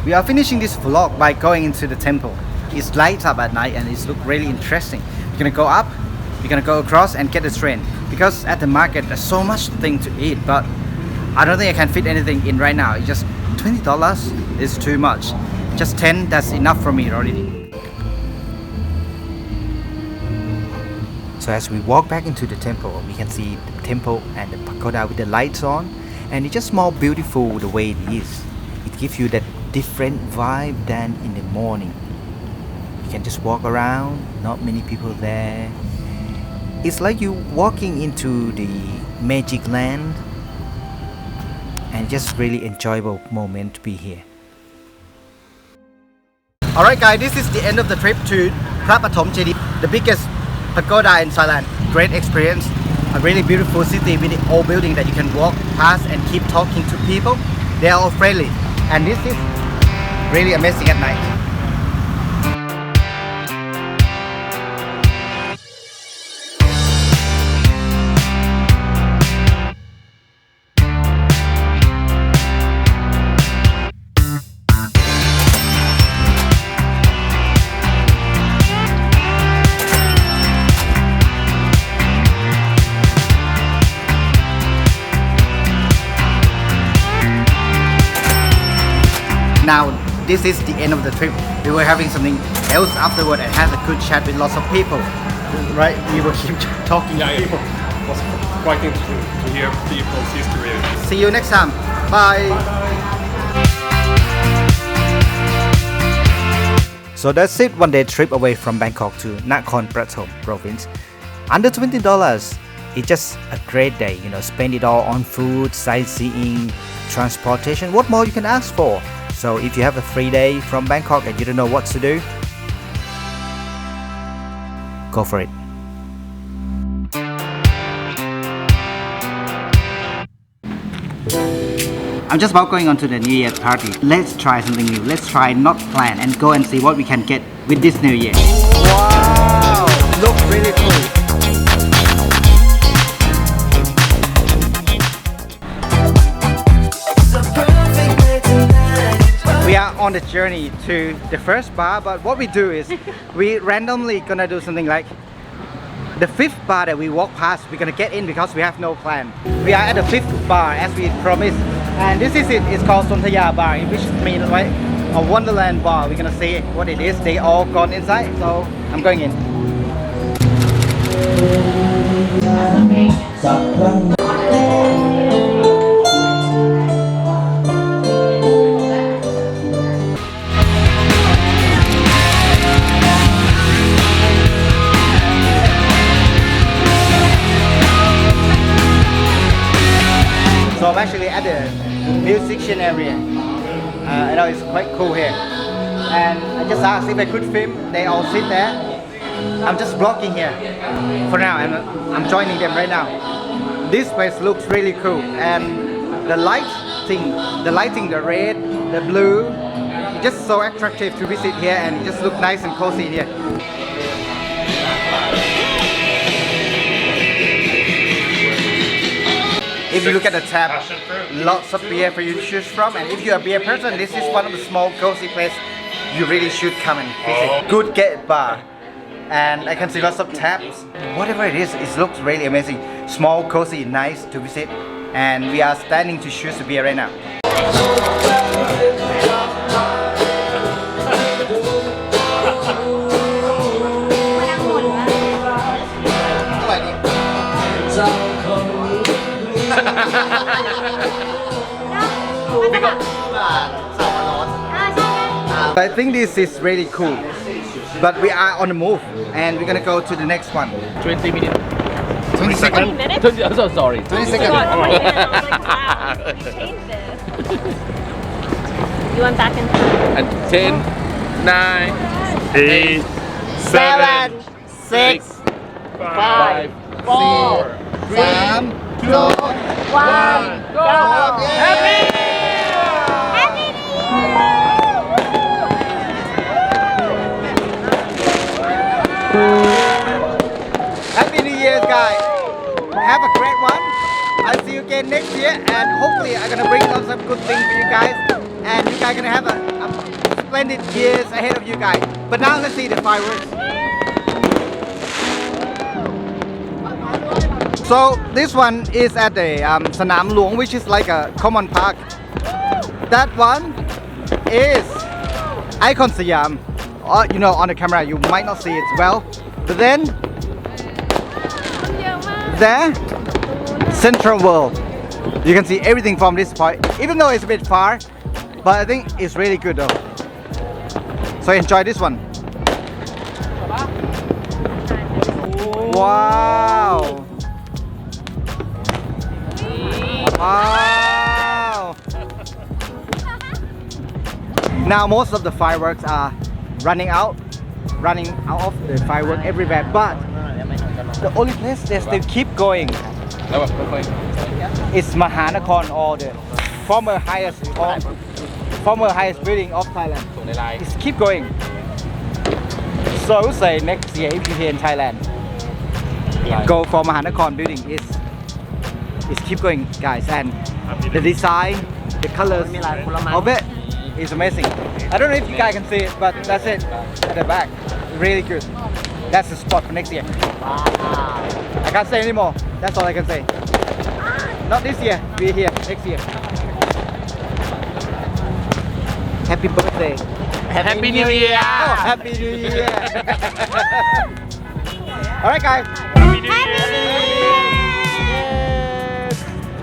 We are finishing this vlog by going into the temple. It's light up at night and it's look really interesting. We're gonna go up, we're gonna go across and get the train, because at the market there's so much thing to eat, but I don't think I can fit anything in right now. It's just $20 is too much. Just 10, that's enough for me already. So as we walk back into the temple, we can see the temple and the pagoda with the lights on, and it's just more beautiful the way it is. It gives you that different vibe than in the morning. You can just walk around, not many people there. It's like you walking into the magic land, and just really enjoyable moment to be here. Alright guys, this is the end of the trip to Park Pathom Jedi, the biggest pagoda in Thailand. Great experience, a really beautiful city with the old building that you can walk past and keep talking to people. They are all friendly, and this is really amazing at night. now this is the end of the trip. We were having something else afterward and had a good chat with lots of people. Right? We were keep talking to people. It was quite interesting to hear people's history. See you next time. Bye. So that's it, one day trip away from Bangkok to Nakhon Pathom province. Under $20, it's just a great day, you know, spend it all on food, sightseeing, transportation. What more you can ask for? So if you have a free day from Bangkok and you don't know what to do, go for it. I'm just about going on to the New Year party. Let's try something new. Let's try not plan and go and see what we can get with this New Year. Wow! Looks really cool. We are on the journey to the first bar, but what we do is we randomly gonna do something like the fifth bar that we walk past, we're gonna get in because we have no plan. We are at the fifth bar as we promised, and this is it. It's called Sontaya Bar, which means like a Wonderland bar. We're gonna see what it is. They all gone inside, so I'm going in. So I'm actually at the musician area. I know it's quite cool here. And I just asked if I could film. They all sit there. I'm just vlogging here for now, and I'm joining them right now. This place looks really cool, and the lighting, the red, the blue, it's just so attractive to visit here, and it just looks nice and cozy here. If you look at the tab, lots of beer for you to choose from, and if you're a beer person, this is one of the small cozy places you really should come and visit. Good Get Bar, and I can see lots of taps. Whatever it is, it looks really amazing. Small, cozy, nice to visit, and we are standing to choose a beer right now. I think this is really cool, but we are on the move and we're gonna go to the next one. 20 minutes. 20 seconds. 20 minutes? 20, I'm so sorry. 20 seconds. Oh my God, I was like, wow, we changed this. You went back in time. And 10, 9, 8, 7, 6, 5, 4, 3, 2, 1, go! Happy New Happy New Year, guys! Have a great one. I'll see you again next year, and hopefully I'm gonna bring lots of good things for you guys, and you guys are gonna have a splendid years ahead of you guys. But now let's see the fireworks. So this one is at the Sanam Luang, which is like a common park. That one is Icon Siam. You know, on the camera you might not see it well, but then there, Central World. You can see everything from this point, even though it's a bit far, but I think it's really good though. So enjoy this one. Wow! Wow! Now most of the fireworks are running out of the firework everywhere, but the only place they still keep going is Mahanakhon, or the former highest building of Thailand. It's keep going. So I would say next year if you're here in Thailand, go for Mahanakhon building. It's keep going, guys, and the design, the colors of it is amazing. I don't know if you guys can see it, but that's it at the back. Really good. That's the spot for next year. I can't say anymore. That's all I can say. Not this year. We're here next year. Happy birthday. Happy New Year. Oh, Happy New Year. Alright guys. Happy New Year.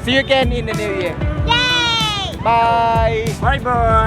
See you again in the new year. Yay! Bye. Bye bye.